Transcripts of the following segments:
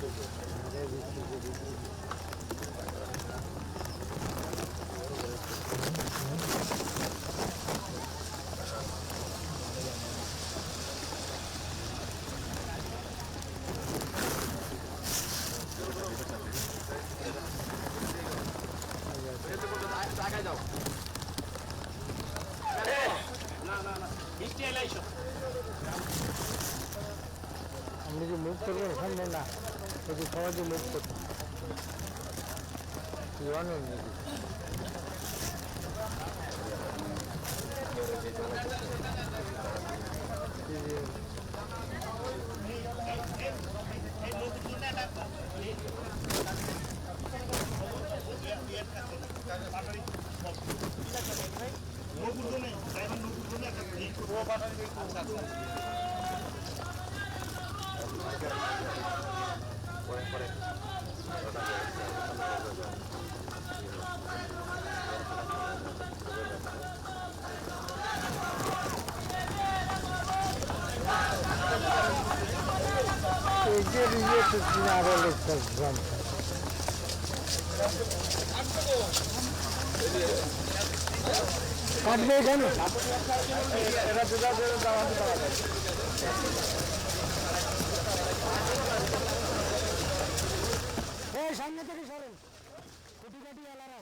আপনি কি মুভ করবেন সামনে না যদি সহজে মুভ করতে জানেন নাকি Где надо сказать? কাটবে এখানে সামনে থেকে সরেন কুটি কাটি আলারা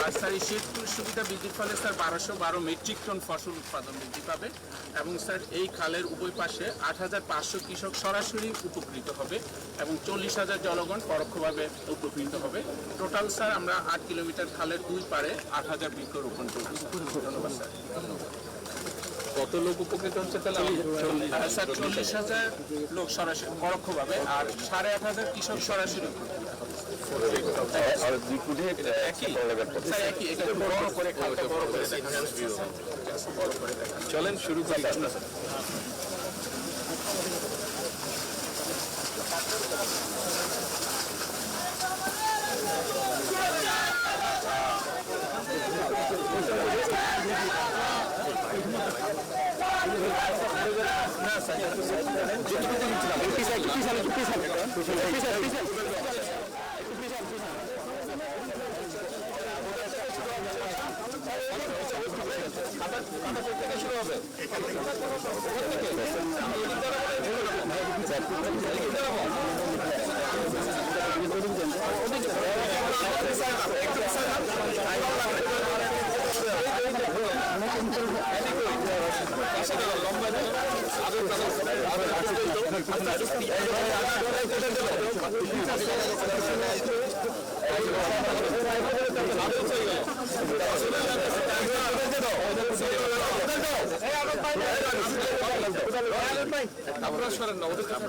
আর স্যার এই শেড সুবিধা বৃদ্ধির ফলে স্যার 1212 মেট্রিক টন ফসল উৎপাদন বৃদ্ধি পাবে এবং স্যার এই খালের উভয় পাশে 8500 কৃষক সরাসরি উপকৃত হবে এবং 40,000 জনগণ পরোক্ষভাবে উপকৃত হবে। টোটাল স্যার আমরা 8 কিলোমিটার খালের দুই পারে 8000 বৃক্ষরোপণ করব। ধন্যবাদ স্যার। কত লোক উপকৃত হচ্ছে তাহলে? স্যার 40,000 লোক সরাসরি পরোক্ষভাবে আর 8500 কৃষক সরাসরি চলেন শুরু করি। শুরু হবে আপনারা সরেন না ওদের কাছে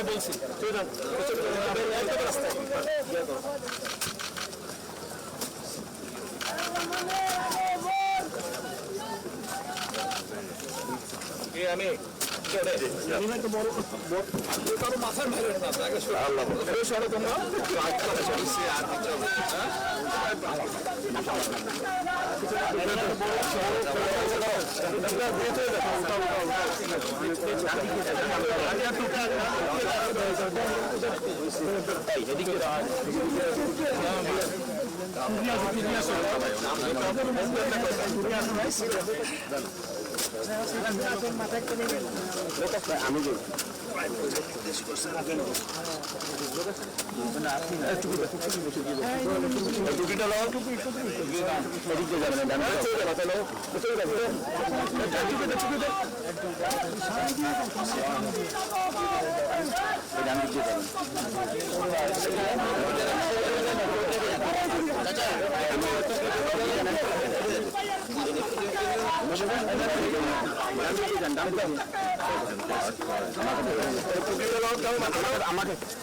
বলছি আমি মাথার বাইরে আমি টুপিটা লাও এদিকে যাবে না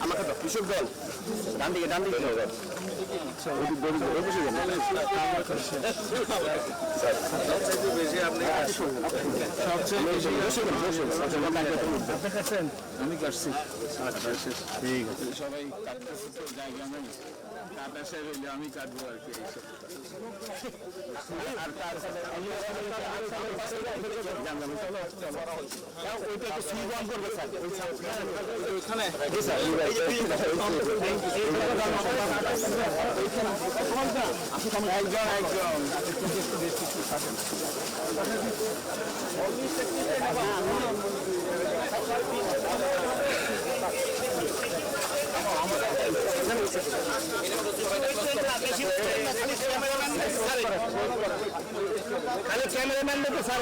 আমাকে তো কৃষক দল ডান দিকে আমি কাটছি ঠিক আছে সবাই কাটতে জায়গা নেই কাটা শেষ হইলে আমি কাটবো আর কি খালি ক্যামেরাম্যান লোক স্যার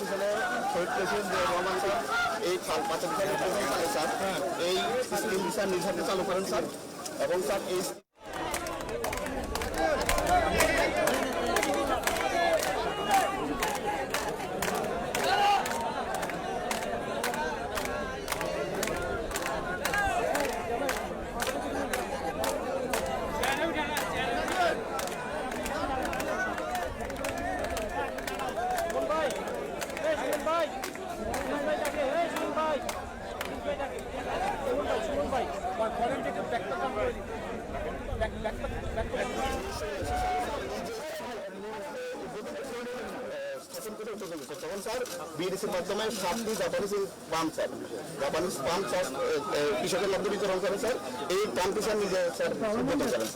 সালে শহীদ প্রেসিডেন্ট রহমান স্যার এই পাঁচ স্যার এই স্কিম স্যার নির্ধারণ চালু করেন স্যার এবং স্যার এই তখন স্যার বিএডিসির মাধ্যমে 7টি জাপানিজ পাম্প স্যার কৃষকের মধ্যে বিতরণ করেন স্যার। এই পাম্প স্যার নিজে স্যার বিতরণ করেন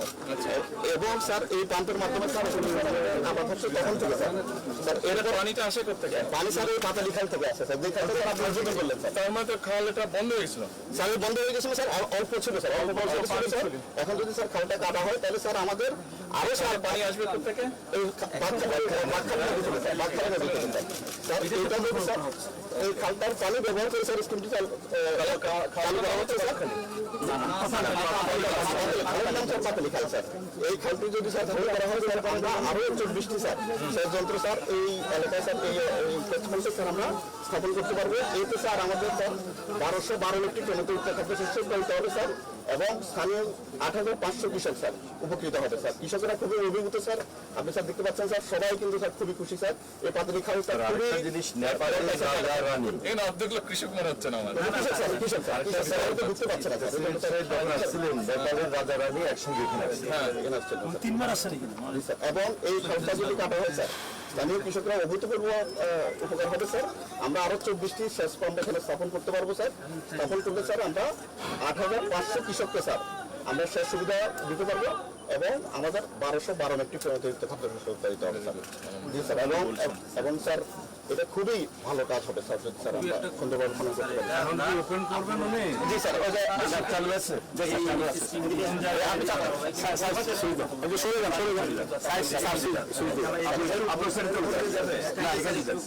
স্যার এবং স্যার এই পাম্পের মাধ্যমে স্যার আবাদ হচ্ছে তখন থেকে স্যার এর পানিটা আসে করতে যায় পানি স্যার এই পাতালি খাল থেকে আসে স্যার যে খালটা স্যার আপনার জন্য বললেন স্যার তার মানে তো খালটা বন্ধ হয়েছিল স্যার বন্ধ হয়ে গেছিল স্যার অল্প ছিল স্যার অল্প ছিল স্যার এখন যদি স্যার খালটা কাটা হয় তাহলে স্যার আমাদের আরো স্যার পানি আসবে থেকে এই বাচ্চা স্যার এইটা যদি স্যার এই খালটার পানি ব্যবহার করে স্যার স্কিমটি চালু করা হচ্ছে স্যার। এই খালটি যদি স্যার চালু করা হয় স্যার আমরা আরো 24টি স্যার সেচ যন্ত্র স্যার এই এলাকায় স্যার স্যার আমরা স্থাপন করতে পারবো। এতে স্যার আমাদের স্যার 1212 মেট্রিক টন অতিরিক্ত খাদ্যশস্য উৎপাদিত হবে স্যার এবং স্থানীয় 8500 কৃষক স্যার উপকৃত হবে স্যার। কৃষকেরা খুবই অভিভূত স্যার, আপনি স্যার দেখতে পাচ্ছেন স্যার সবাই কিন্তু স্যার খুবই খুশি স্যার। এই পাতলি খাল স্যার খুবই জিনিস নেপালের রাজা-রানী এখানে অর্ধেকগুলো কৃষক মনে হচ্ছে না আমার। কৃষক স্যার বুঝতে পারছেন না স্যার। যখন আসছিলেন নেপালের রাজা-রানী একসঙ্গে এখানে আসছিলেন। এখানে আসছেন না, স্যার। 3 বার আসছে নাকি? স্যার, এবং এই খালটা যদি কাটা হয় স্যার স্থানীয় কৃষকরা অভূতপূর্ব উপকার হবে স্যার। আমরা আরো 24টি সেচ পাম্প এখানে স্থাপন করতে পারবো স্যার। স্থাপন করলে স্যার আমরা 8500 কৃষককে স্যার আমরা সেচ সুবিধা দিতে পারবো এবং আমাদের 1212 মেট্রিক টন অতিরিক্ত খাদ্যশস্য উৎপাদিত হবে স্যার। জি স্যার, এবং স্যার এটা খুবই ভালো কাজ হবে স্যার যদি স্যার আমরা সুন্দরভাবে খনন করতে পারি। এখন কি ওপেন করবেন উনি? জি স্যার, ওই যে চালু আছে? আমি চালাবো। এই যে সরে যান। আপনার সেন্টার কোথায় যাবে? না, এখানে যাবে।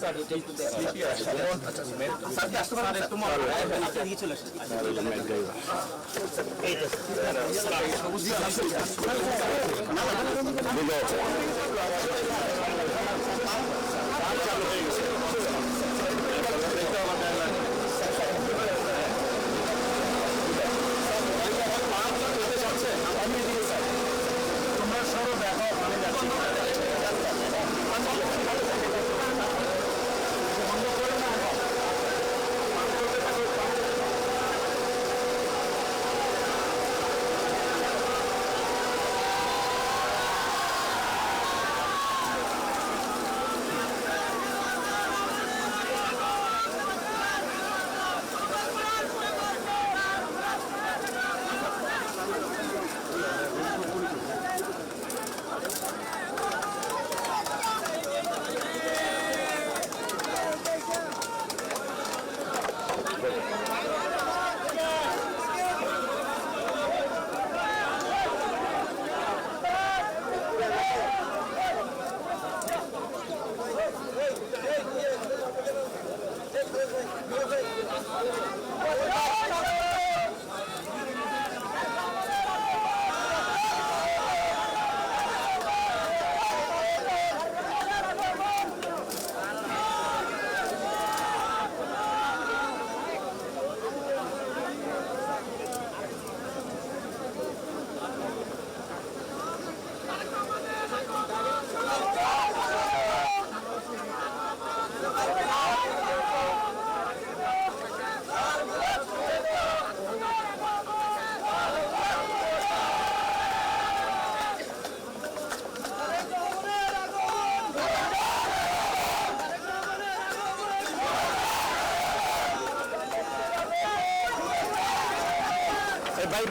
ভাই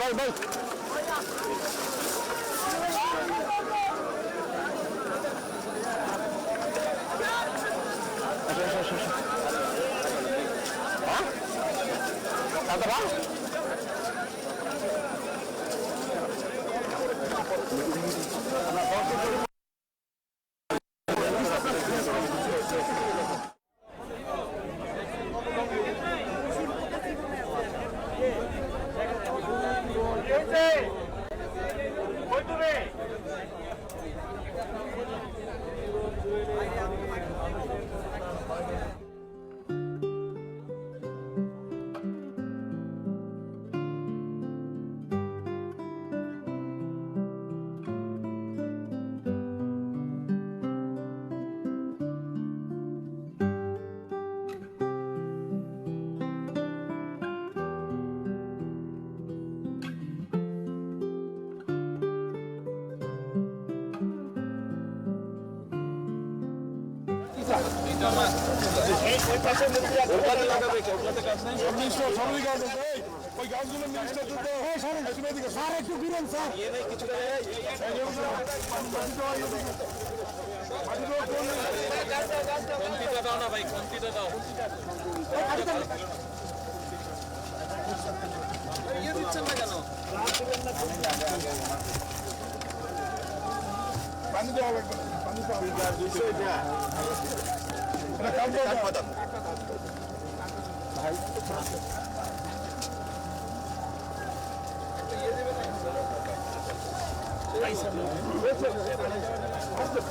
পানি দেওয়া লাগবে, পানি পাওয়া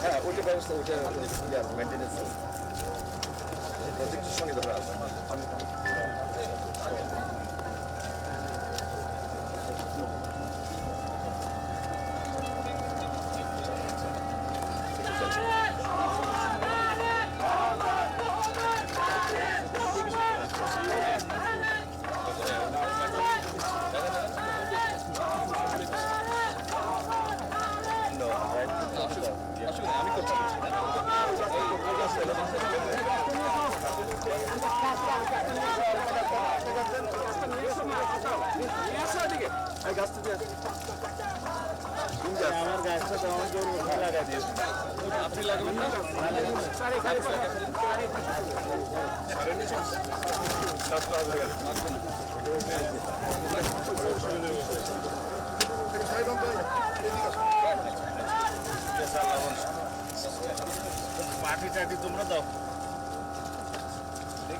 হ্যাঁ ওইটা ব্যবস্থা ওইটা মেনটেন্যান্স প্রজেক্টের সঙ্গে ধরা আছে আমার গাছটা তো আমার জন্য লাগাই দিয়েছে আপনি লাগবেন না পার্টি টাটি তোমরা দাও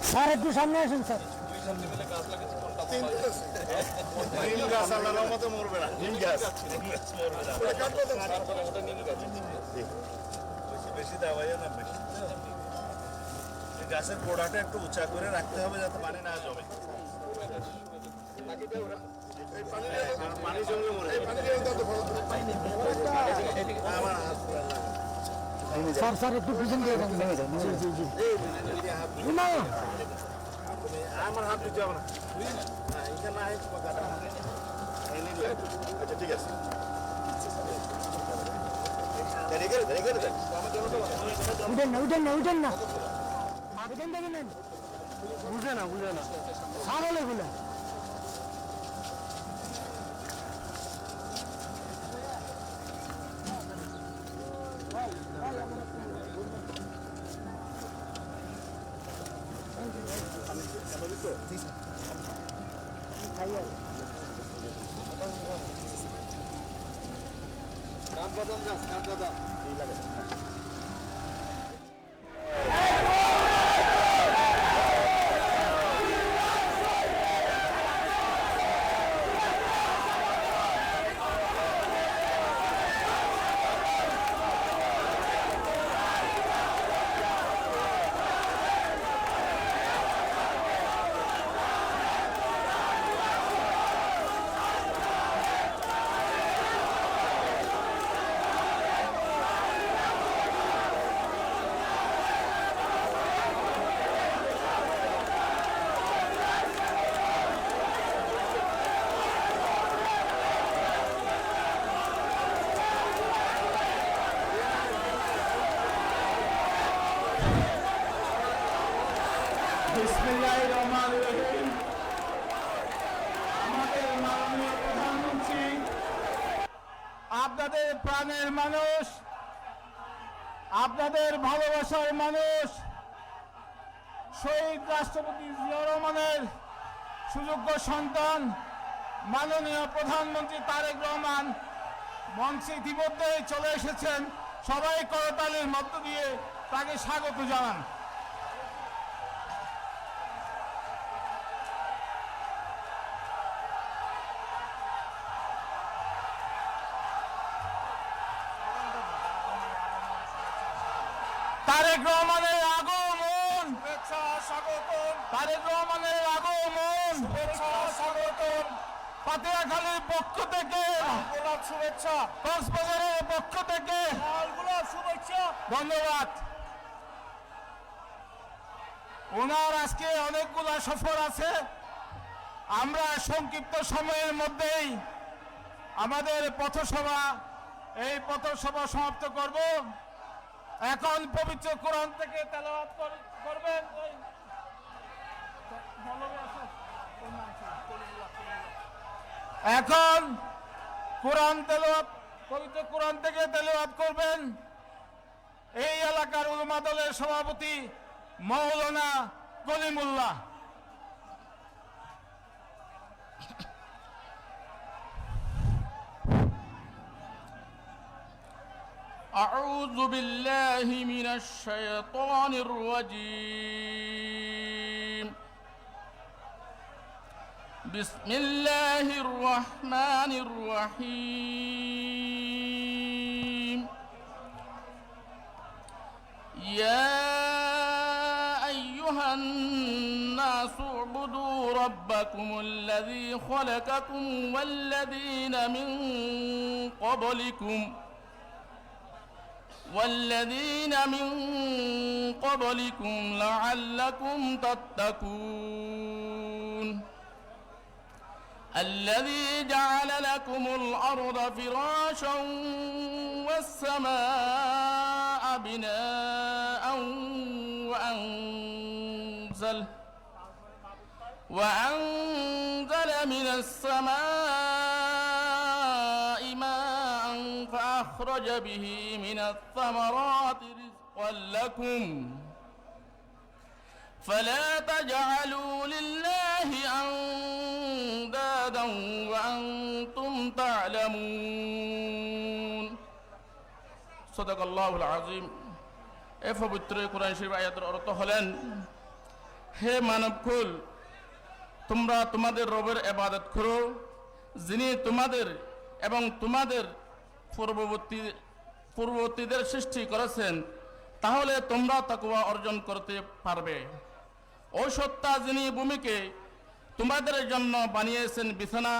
স্যার একটু সামনে আসুন স্যার নিম গাছ আল্লাহর মতো মরবে না নিম গাছ বেশি দেওয়াই না বেশি গাছের গোড়াটা একটু উঁচা করে রাখতে হবে যাতে পানি না জমে পানি জমলে মরে স্যার স্যার একটু পিছন দিয়ে যান জি জি জি না আমার হাত দিতে হবে না এখানে আচ্ছা ঠিক আছে উঠেন না উঠেন না উঠেন না উঠেন দেখে নেন বুঝে না স্যার হলে বলে বিসমিল্লাহির রহমানির রহিম। আমাদের মাননীয় প্রধানমন্ত্রী, আপনাদের প্রাণের মানুষ, আপনাদের ভালোবাসার মানুষ, শহীদ রাষ্ট্রপতি জিয়া রহমানের সুযোগ্য সন্তান মাননীয় প্রধানমন্ত্রী তারেক রহমান মঞ্চে ইতিমধ্যে চলে এসেছেন। সবাই করতালির মধ্য দিয়ে তাকে স্বাগত জানান। তারেক রহমানের আগমন, শুভেচ্ছা স্বাগতম। তারেক রহমানের আগমন, শুভেচ্ছা স্বাগতম। পাতিয়াখালীর পক্ষ থেকে গোলাপ শুভেচ্ছা, কক্সবাজারের পক্ষ থেকে গোলাপ শুভেচ্ছা, ধন্যবাদ। ওনার আজকে অনেকগুলা সফর আছে, আমরা সংক্ষিপ্ত সময়ের মধ্যেই আমাদের পথসভা সমাপ্ত করব। এখন পবিত্র কোরআন থেকে তেলাওয়াত করবেন। এখন পবিত্র কোরআন থেকে তেলাওয়াত করবেন এই এলাকার উলামা দলের সভাপতি মাওলানা কলিমুল্লাহ। أعوذ بالله من الشيطان الرجيم بسم الله الرحمن الرحيم يا أيها الناس اعبدوا ربكم الذي خلقكم والذين من قبلكم لعلكم تتقون الذي جعل لكم الأرض فراشا والسماء بناء وأنزل من السماء ماء فأخرج به من الثمرات رزقا لكم فلا تجعلوا لله أندادا وأنتم تعلمون صدق الله العظيم এ পবিত্র কোরআন শরীফ আয়াতের অর্থ হলেন হে মানবকুল তোমরা তোমাদের রবের ইবাদত করো যিনি তোমাদের এবং তোমাদের পূর্ববর্তীদের সৃষ্টি করেছেন তাহলে তোমরা তাকওয়া অর্জন করতে পারবে ও সত্তা যিনি ভূমিকে তোমাদের জন্য বানিয়েছেন বিছানা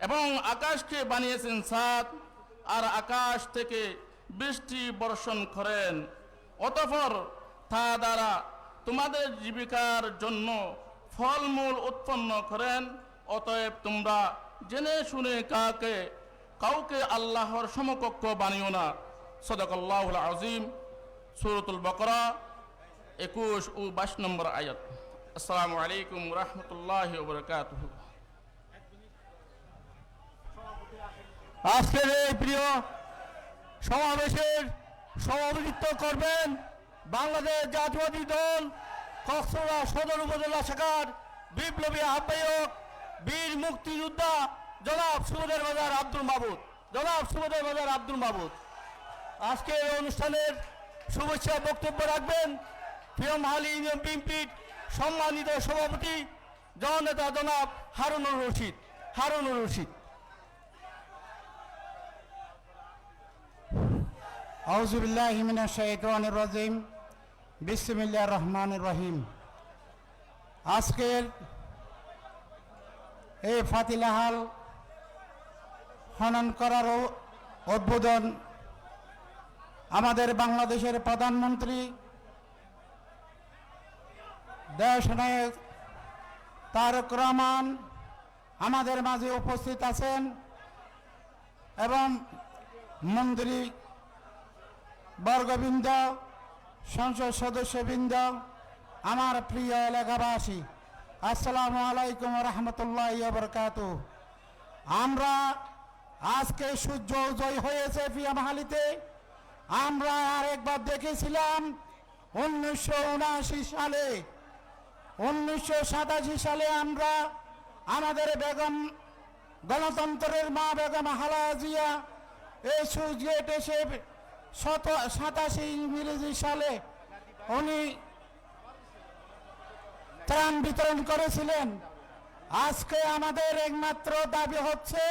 এবং আকাশকে বানিয়েছেন ছাদ আর আকাশ থেকে বৃষ্টি বর্ষণ করেন অতঃপর তা দ্বারা তোমাদের জীবিকার জন্য ফলমূল উৎপন্ন করেন অতএব তোমরা জেনে শুনে কাউকে আল্লাহর সমকক্ষ বানিও না সাদাকাল্লাহুল আযীম সূরাতুল বাকারা 21 ও 22 নম্বর আয়াত আসসালামু আলাইকুম ওয়া রাহমাতুল্লাহি ওয়া বারাকাতুহু আজকের এই প্রিয় সমাবেশের সভাপতিত্ব করবেন বাংলাদেশ জাতীয়তাবাদী দল কক্সবাজার সদর উপজেলা শাখার বিপ্লবী আহ্বায়ক বীর মুক্তিযোদ্ধা জনাব সুবেদার বাজার আব্দুল মাহমুদ আজকে এই অনুষ্ঠানের শুভেচ্ছা বক্তব্য রাখবেন পিএমহালী ইউনিয়ন বিএনপির সম্মানিত সভাপতি জননেতা জনাব হারুনুর রশিদ আউযু বিল্লাহি মিনাশ শাইতানির রাজিম বিসমিল্লাহির রহমানির রহিম আজকের এই ফাতিলাহাল খনন করার উদ্বোধন আমাদের বাংলাদেশের প্রধানমন্ত্রী দেশনায়ক তারেক রহমান আমাদের মাঝে উপস্থিত আছেন এবং মন্ত্রী বর্গবৃন্দ সংসদ সদস্যবৃন্দ আমার প্রিয় এলাকাবাসী আসসালামু আলাইকুম রহমতুল্লাহি ওয়া বারাকাতুহু আমরা আজকে সূর্য উদয় হয়েছে পিয়ামহালীতে আমরা আরেকবার দেখেছিলাম 1979 সালে 1987 সালে আমরা আমাদের বেগম গণতন্ত্রের মা বেগম খালেদা জিয়া এই সুযোগ এসে 87 ইংরেজি সালে উনি ত্রাণ বিতরণ করেছিলেন আজকে আমাদের একমাত্র দাবি হচ্ছে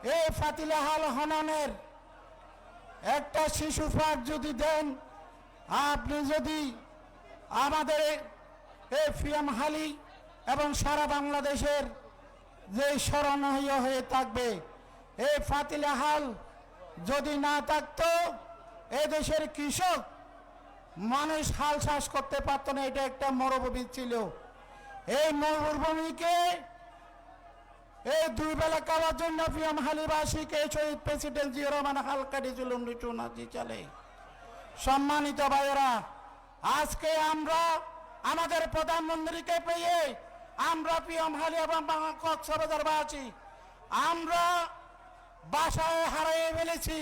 এই ফাতিলাহাল খননের একটা শিশু পার্ক যদি দেন আপনি যদি আমাদের এই পিএমহালী এবং সারা বাংলাদেশের যে স্মরণীয় হয়ে থাকবে এই ফাতিলাহাল যদি না থাকতো এ দেশের কৃষক মানুষ হাল চাষ করতে পারত না এটা একটা মরুভূমি ছিল এই মরুভূমিকে এই দুই বেলা খাওয়ার জন্য পিএমহালীবাসীকে শহীদ প্রেসিডেন্ট জিয়াউর রহমান হাল কাটিয়েছিল 1979 সালে সম্মানিত ভাইয়েরা আজকে আমরা আমাদের প্রধানমন্ত্রীকে পেয়ে আমরা পিএমহালী এবং কক্সবাজারবাসী আমরা বাসায় হারিয়ে ফেলেছি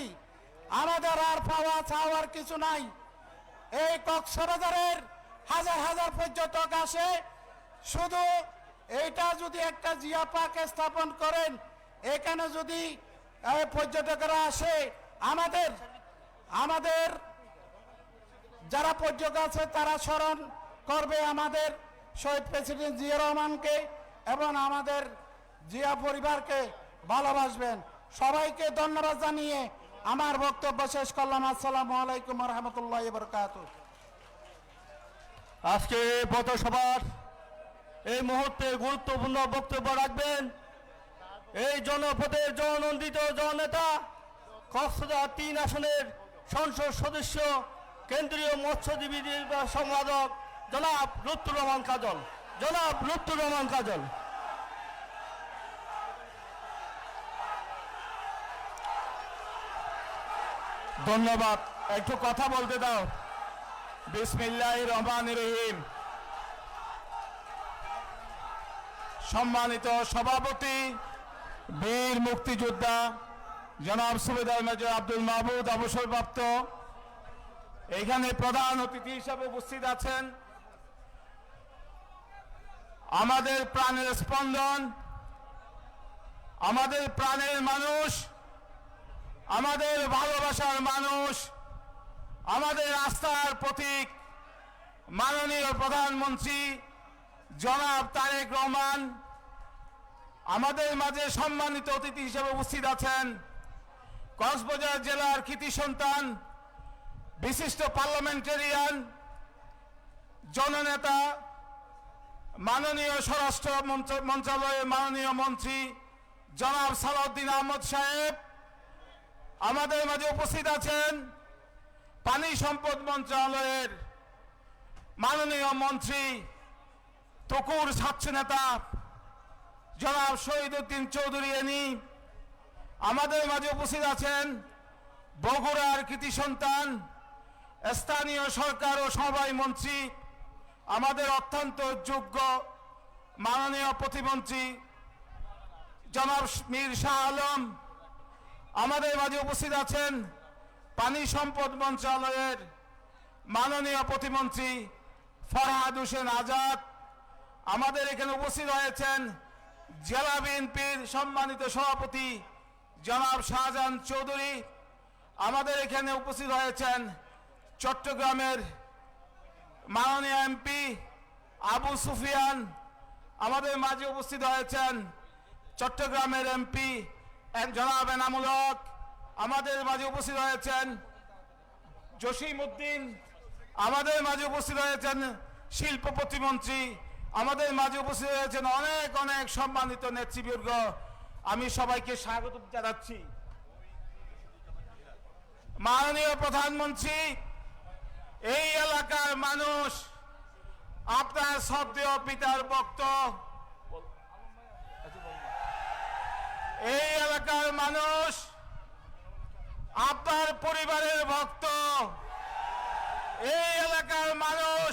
আমাদের আর পাওয়া চাওয়ার কিছু নাই এই কক্সবাজারের হাজার হাজার পর্যটক আসে শুধু এইটা যদি একটা জিয়া পার্ক স্থাপন করেন এখানে যদি পর্যটকরা আসে আমাদের আমাদের যারা পর্যটক আছে তারা স্মরণ করবে আমাদের শহীদ প্রেসিডেন্ট জিয়া রহমানকে এবং আমাদের জিয়া পরিবারকে ভালোবাসবেন। সবাইকে ধন্যবাদ জানিয়ে আমার বক্তব্য শেষ করলাম। আসসালামু আলাইকুম রহমতুল্লাহ বরকাতুহ। আজকে পথসভার এই মুহূর্তে গুরুত্বপূর্ণ বক্তব্য রাখবেন এই জনপদের জননন্দিত জননেতা কক্সবাজার ৩ আসনের সংসদ সদস্য কেন্দ্রীয় মৎস্যজীবী সম্পাদক জনাব লুৎফুর রহমান কাজল। জনাব লুৎফুর রহমান কাজল। ধন্যবাদ। একটু কথা বলতে দাও। বিসমিল্লাহির রহমানির রহিম। সম্মানিত সভাপতি বীর মুক্তিযোদ্ধা জনাব সুবেদার মেজর আব্দুল মাহমুদ অবসরপ্রাপ্ত, এখানে প্রধান অতিথি হিসাবে উপস্থিত আছেন আমাদের প্রাণের স্পন্দন, আমাদের প্রাণের মানুষ, আমাদের ভালোবাসার মানুষ, আমাদের আস্থার প্রতীক মাননীয় প্রধানমন্ত্রী জনাব তারেক রহমান। আমাদের মাঝে সম্মানিত অতিথি হিসেবে উপস্থিত আছেন কক্সবাজার জেলার কৃতি সন্তান, বিশিষ্ট পার্লামেন্টারিয়ান, জননেতা, মাননীয় স্বরাষ্ট্র মন্ত্রণালয়ের মাননীয় মন্ত্রী জনাব সালাউদ্দিন আহমদ সাহেব। আমাদের মাঝে উপস্থিত আছেন পানি সম্পদ মন্ত্রণালয়ের মাননীয় মন্ত্রী তকুর ছাত্র নেতা জনাব শহীদউদ্দিন চৌধুরী এনি। আমাদের মাঝে উপস্থিত আছেন বগুড়ার কৃতি সন্তান, স্থানীয় সরকার ও সমবায় মন্ত্রী, আমাদের অত্যন্ত যোগ্য মাননীয় প্রতিমন্ত্রী জনাব মীর শাহ আলম। আমাদের মাঝে উপস্থিত আছেন পানি সম্পদ মন্ত্রণালয়ের মাননীয় প্রতিমন্ত্রী ফরহাদ হোসেন আজাদ। আমাদের এখানে উপস্থিত হয়েছেন জেলা বিএনপির সম্মানিত সভাপতি জনাব শাহজাহান চৌধুরী। আমাদের এখানে উপস্থিত হয়েছেন চট্টগ্রামের মাননীয় এমপি আবু সুফিয়ান। আমাদের মাঝে উপস্থিত হয়েছেন চট্টগ্রামের এমপি জনাব এনামুল হক। আমাদের মাঝে উপস্থিত হয়েছেন জসিম উদ্দিন। আমাদের মাঝে উপস্থিত হয়েছেন শিল্প প্রতিমন্ত্রী। আমাদের মাঝে উপস্থিত হয়েছেন অনেক অনেক সম্মানিত নেতৃবৃন্দ। আমি সবাইকে স্বাগত জানাচ্ছি। মাননীয় প্রধানমন্ত্রী, এই এলাকার মানুষ আপনার শ্রদ্ধেয় পিতার ভক্ত, এই এলাকার মানুষ আপনার পরিবারের ভক্ত, এই এলাকার মানুষ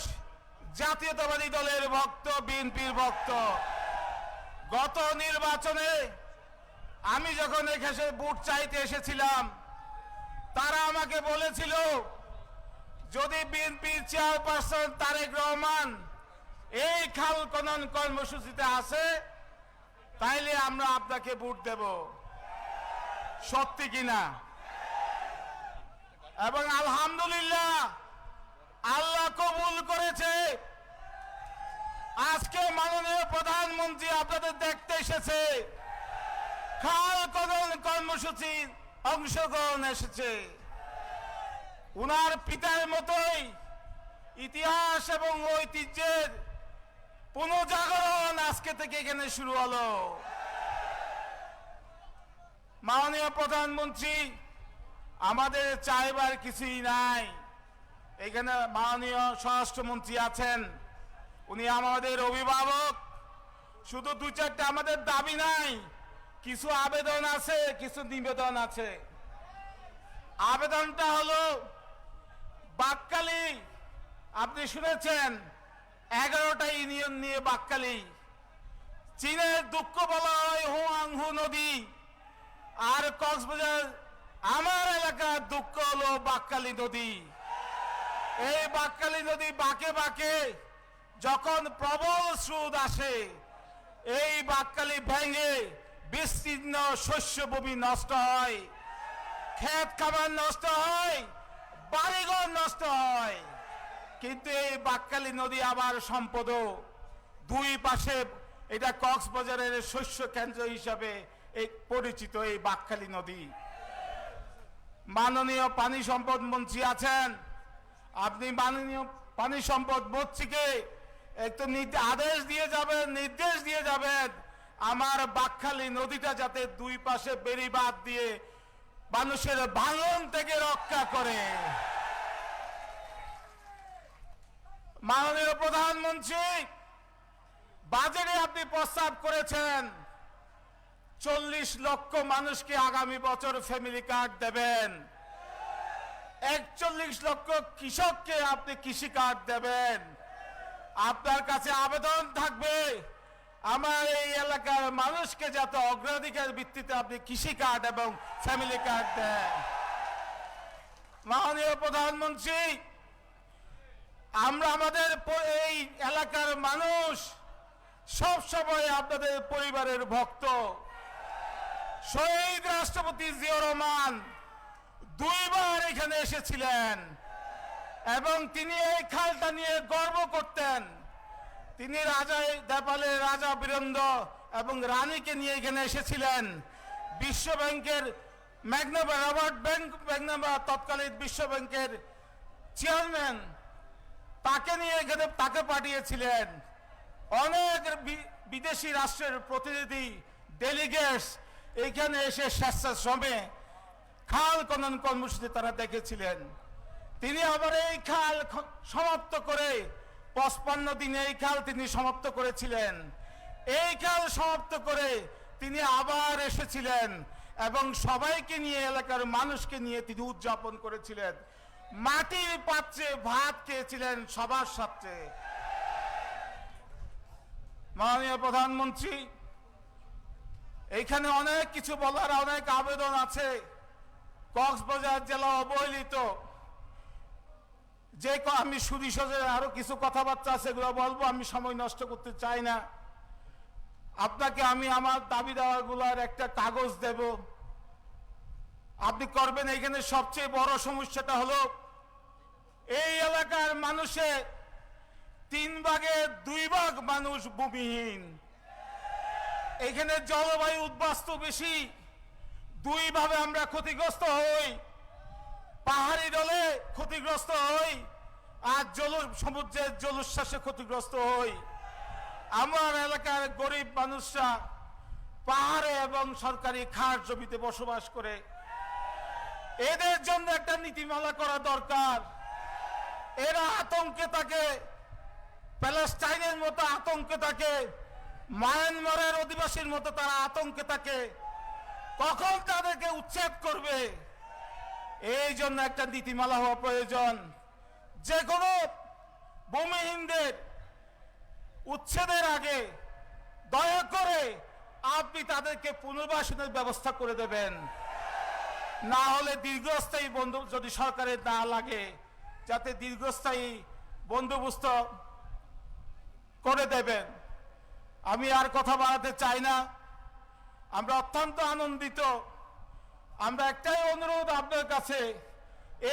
জাতীয়তাবাদী দলের ভক্ত, বিএনপির ভক্ত। গত নির্বাচনে আমি যখন এখানে ভোট চাইতে এসেছিলাম, তারা আমাকে বলেছিল যদি বিএনপির চেয়ারপারসন তারেক রহমান এই খাল খনন কর্মসূচিতে আসে তাইলে আমরা আপনাকে ভোট দেব। সত্যি কিনা? এবং আলহামদুলিল্লাহ আল্লাহ কবুল করেছে। আজকে মাননীয় প্রধানমন্ত্রী আপনাদের দেখতে এসেছে, খাল খনন কর্মসূচির অংশগ্রহণ এসেছে। উনার পিতার মতোই ইতিহাস এবং ঐতিহ্যের পুনর্জাগরণ আজকে থেকে এখানে শুরু হলো। মাননীয় প্রধানমন্ত্রী, আমাদের চাইবার কিছুই নাই। এখানে মাননীয় স্বরাষ্ট্রমন্ত্রী আছেন, উনি আমাদের অভিভাবক। শুধু দু চারটা আমাদের দাবি নাই, কিছু আবেদন আছে, কিছু নিবেদন আছে। আবেদনটা হলো বাকখালী, আপনি শুনেছেন 11টা ইউনিয়ন নিয়ে বাকখালী। চীনের দুঃখ বলা হয় হুয়াংহু নদী, আর কক্সবাজার আমার এলাকার দুঃখ হলো বাকখালী নদী। এই বাকখালী নদী বাঁকে বাঁকে যখন প্রবল স্রোত আসে, এই বাকখালী ভেঙে বিস্তীর্ণ শস্য ভূমি নষ্ট হয়, ক্ষেত খামার নষ্ট হয়, বাড়িঘর নষ্ট হয়, কিন্তু এই বাকখালী নদী আবার সম্পদও। দুই পাশে এটা কক্সবাজারের শস্য কেন্দ্র হিসাবে এই পরিচিত এই বাকখালী নদী। মাননীয় পানি সম্পদ মন্ত্রী আছেন, আপনি মাননীয় পানি সম্পদ মন্ত্রীকে একটু আদেশ দিয়ে যাবেন, নির্দেশ দিয়ে যাবেন, আমার বাকখালী নদীটা যাতে দুই পাশে বেড়িবাঁধ দিয়ে মানুষের ভাঙন থেকে রক্ষা করে। মাননীয় প্রধানমন্ত্রী, বাজেটে আপনি প্রস্তাব করেছেন 40 লক্ষ মানুষকে আগামী বছর ফ্যামিলি কার্ড দেবেন, 41 লক্ষ কৃষককে আপনি কৃষি কার্ড দেবেন। আপনার কাছে আবেদন থাকবে আমার এই এলাকার মানুষকে যাতে অগ্রাধিকার ভিত্তিতে আপনি কৃষি কার্ড এবং ফ্যামিলি কার্ড দেন। মাননীয় প্রধানমন্ত্রী, আমরা আমাদের এই এলাকার মানুষ সব সময় আপনাদের পরিবারের ভক্ত। শহীদ রাষ্ট্রপতি জিয়াউর রহমান 2 বার এখানে এসেছিলেন এবং তিনি এই খালটা নিয়ে গর্ব করতেন। তিনি নেপালের রাজা বীরেন্দ্র এবং রানীকে নিয়ে এখানে এসেছিলেন। বিশ্ব ব্যাংকের রবার্ট ম্যাগনাবা তৎকালীন বিশ্ব ব্যাংকের চেয়ারম্যান, তাকে নিয়ে এখানে তাকে পাঠিয়েছিলেন। অনেক বিদেশি রাষ্ট্রের প্রতিনিধি ডেলিগেটস এখানে এসে স্বেচ্ছাশ্রমে খাল খনন কর্মসূচি তারা দেখেছিলেন। তিনি আবার এই খাল সমাপ্ত করে 55 দিনে এই খাল তিনি সমাপ্ত করেছিলেন। এই খাল সমাপ্ত করে তিনি আবার এসেছিলেন এবং সবাইকে নিয়ে, এলাকার মানুষকে নিয়ে তিনি উদযাপন করেছিলেন। মাটির পাত্রে ভাত খেয়েছিলেন সবার সাথে। মাননীয় প্রধানমন্ত্রী, এইখানে অনেক কিছু বলার, অনেক আবেদন আছে। কক্সবাজার জেলা অবহেলিত, যে আমি সুরিসরে আরো কিছু কথাবার্তা আছে এগুলো বলবো, আমি সময় নষ্ট করতে চাই না। আপনাকে আমি আমার দাবি দাওয়াগুলোর একটা কাগজ দেব, আপনি করবেন। এখানে সবচেয়ে বড় সমস্যাটা হলো এই এলাকার মানুষের 3 ভাগের 2 ভাগ মানুষ ভূমিহীন। এখানে জলবায়ু উদ্বাস্তু বেশি, 2 ভাবে আমরা ক্ষতিগ্রস্ত হই। পাহাড়ি ডলে ক্ষতিগ্রস্ত হই আর সমুদ্রের জলোচ্ছ্বাসে ক্ষতিগ্রস্ত হই। আমার এলাকার গরিব মানুষরা পাহাড়ে এবং সরকারি খাস জমিতে বসবাস করে। এদের জন্য একটা নীতিমালা করা দরকার। এরা আতঙ্কে থাকে, প্যালেস্টাইনের মতো আতঙ্কে থাকে, মায়ানমারের অধিবাসীর মতো তারা আতঙ্কে থাকে। কখন তাদেরকে উচ্ছেদ করবে, এই জন্য একটা নীতিমালা হওয়া প্রয়োজন। যে কোনো ভূমিহীনদের উচ্ছেদের আগে দয়া করে আপনি তাদেরকে পুনর্বাসনের ব্যবস্থা করে দেবেন। না হলে দীর্ঘস্থায়ী যদি সরকারের না লাগে, যাতে দীর্ঘস্থায়ী বন্দোবস্ত করে দেবেন। আমি আর কথা বাড়াতে চাই না। আমরা অত্যন্ত আনন্দিত। আমরা একটাই অনুরোধ আপনার কাছে,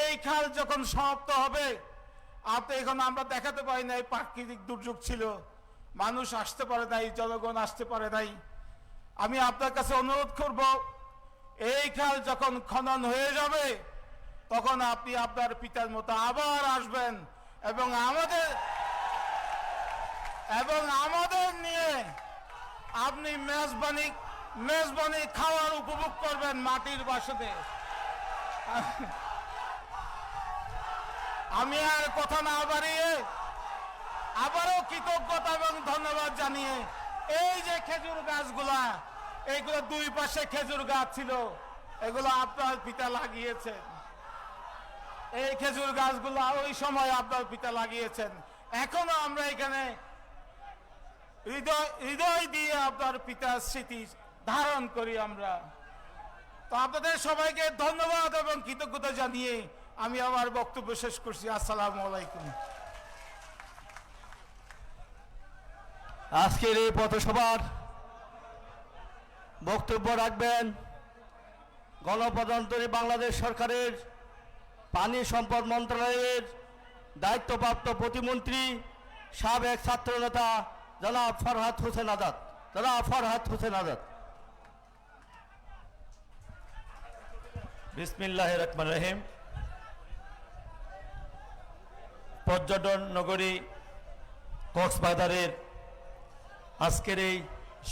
এই খাল যখন সমাপ্ত হবে, আপনি এখন আমরা দেখাতে পারি নাই, প্রাকৃতিক দুর্যোগ ছিল, মানুষ আসতে পারে নাই, জনগণ আসতে পারে নাই। আমি আপনার কাছে অনুরোধ করব, এই খাল যখন খনন হয়ে যাবে তখন আপনি আপনার পিতার মতো আবার আসবেন এবং আমাদের নিয়ে আপনি মেজবানি খাওয়ার উপভোগ করবেন মাটির বাসনে। আমি আর কথা না বাড়িয়ে আবারও কৃতজ্ঞতা এবং ধন্যবাদ জানিয়ে, এই যে খেজুর গাছগুলা, এইগুলো 2 পাশে খেজুর গাছ ছিল, এগুলো আপনার পিতা লাগিয়েছেন। এই খেজুর গাছগুলো ওই সময় আপনার পিতা লাগিয়েছেন। এখনো আমরা এখানে হৃদয় দিয়ে আপনার পিতার স্মৃতি ধারণ করি আমরা। তো আপনাদের সবাইকে ধন্যবাদ এবং কৃতজ্ঞতা জানিয়ে আমি আমার বক্তব্য শেষ করছি। আসসালামু আলাইকুম। আজকের এই পথসভার বক্তব্য রাখবেন গণপ্রজাতন্ত্রী বাংলাদেশ সরকারের পানি সম্পদ মন্ত্রণালয়ের দায়িত্বপ্রাপ্ত প্রতিমন্ত্রী সাবেক ছাত্রনেতা জনাব ফরহাদ হোসেন আজাদ। বিসমিল্লাহির রহমানির রহিম। পর্যটন নগরী কক্সবাজারের আজকের এই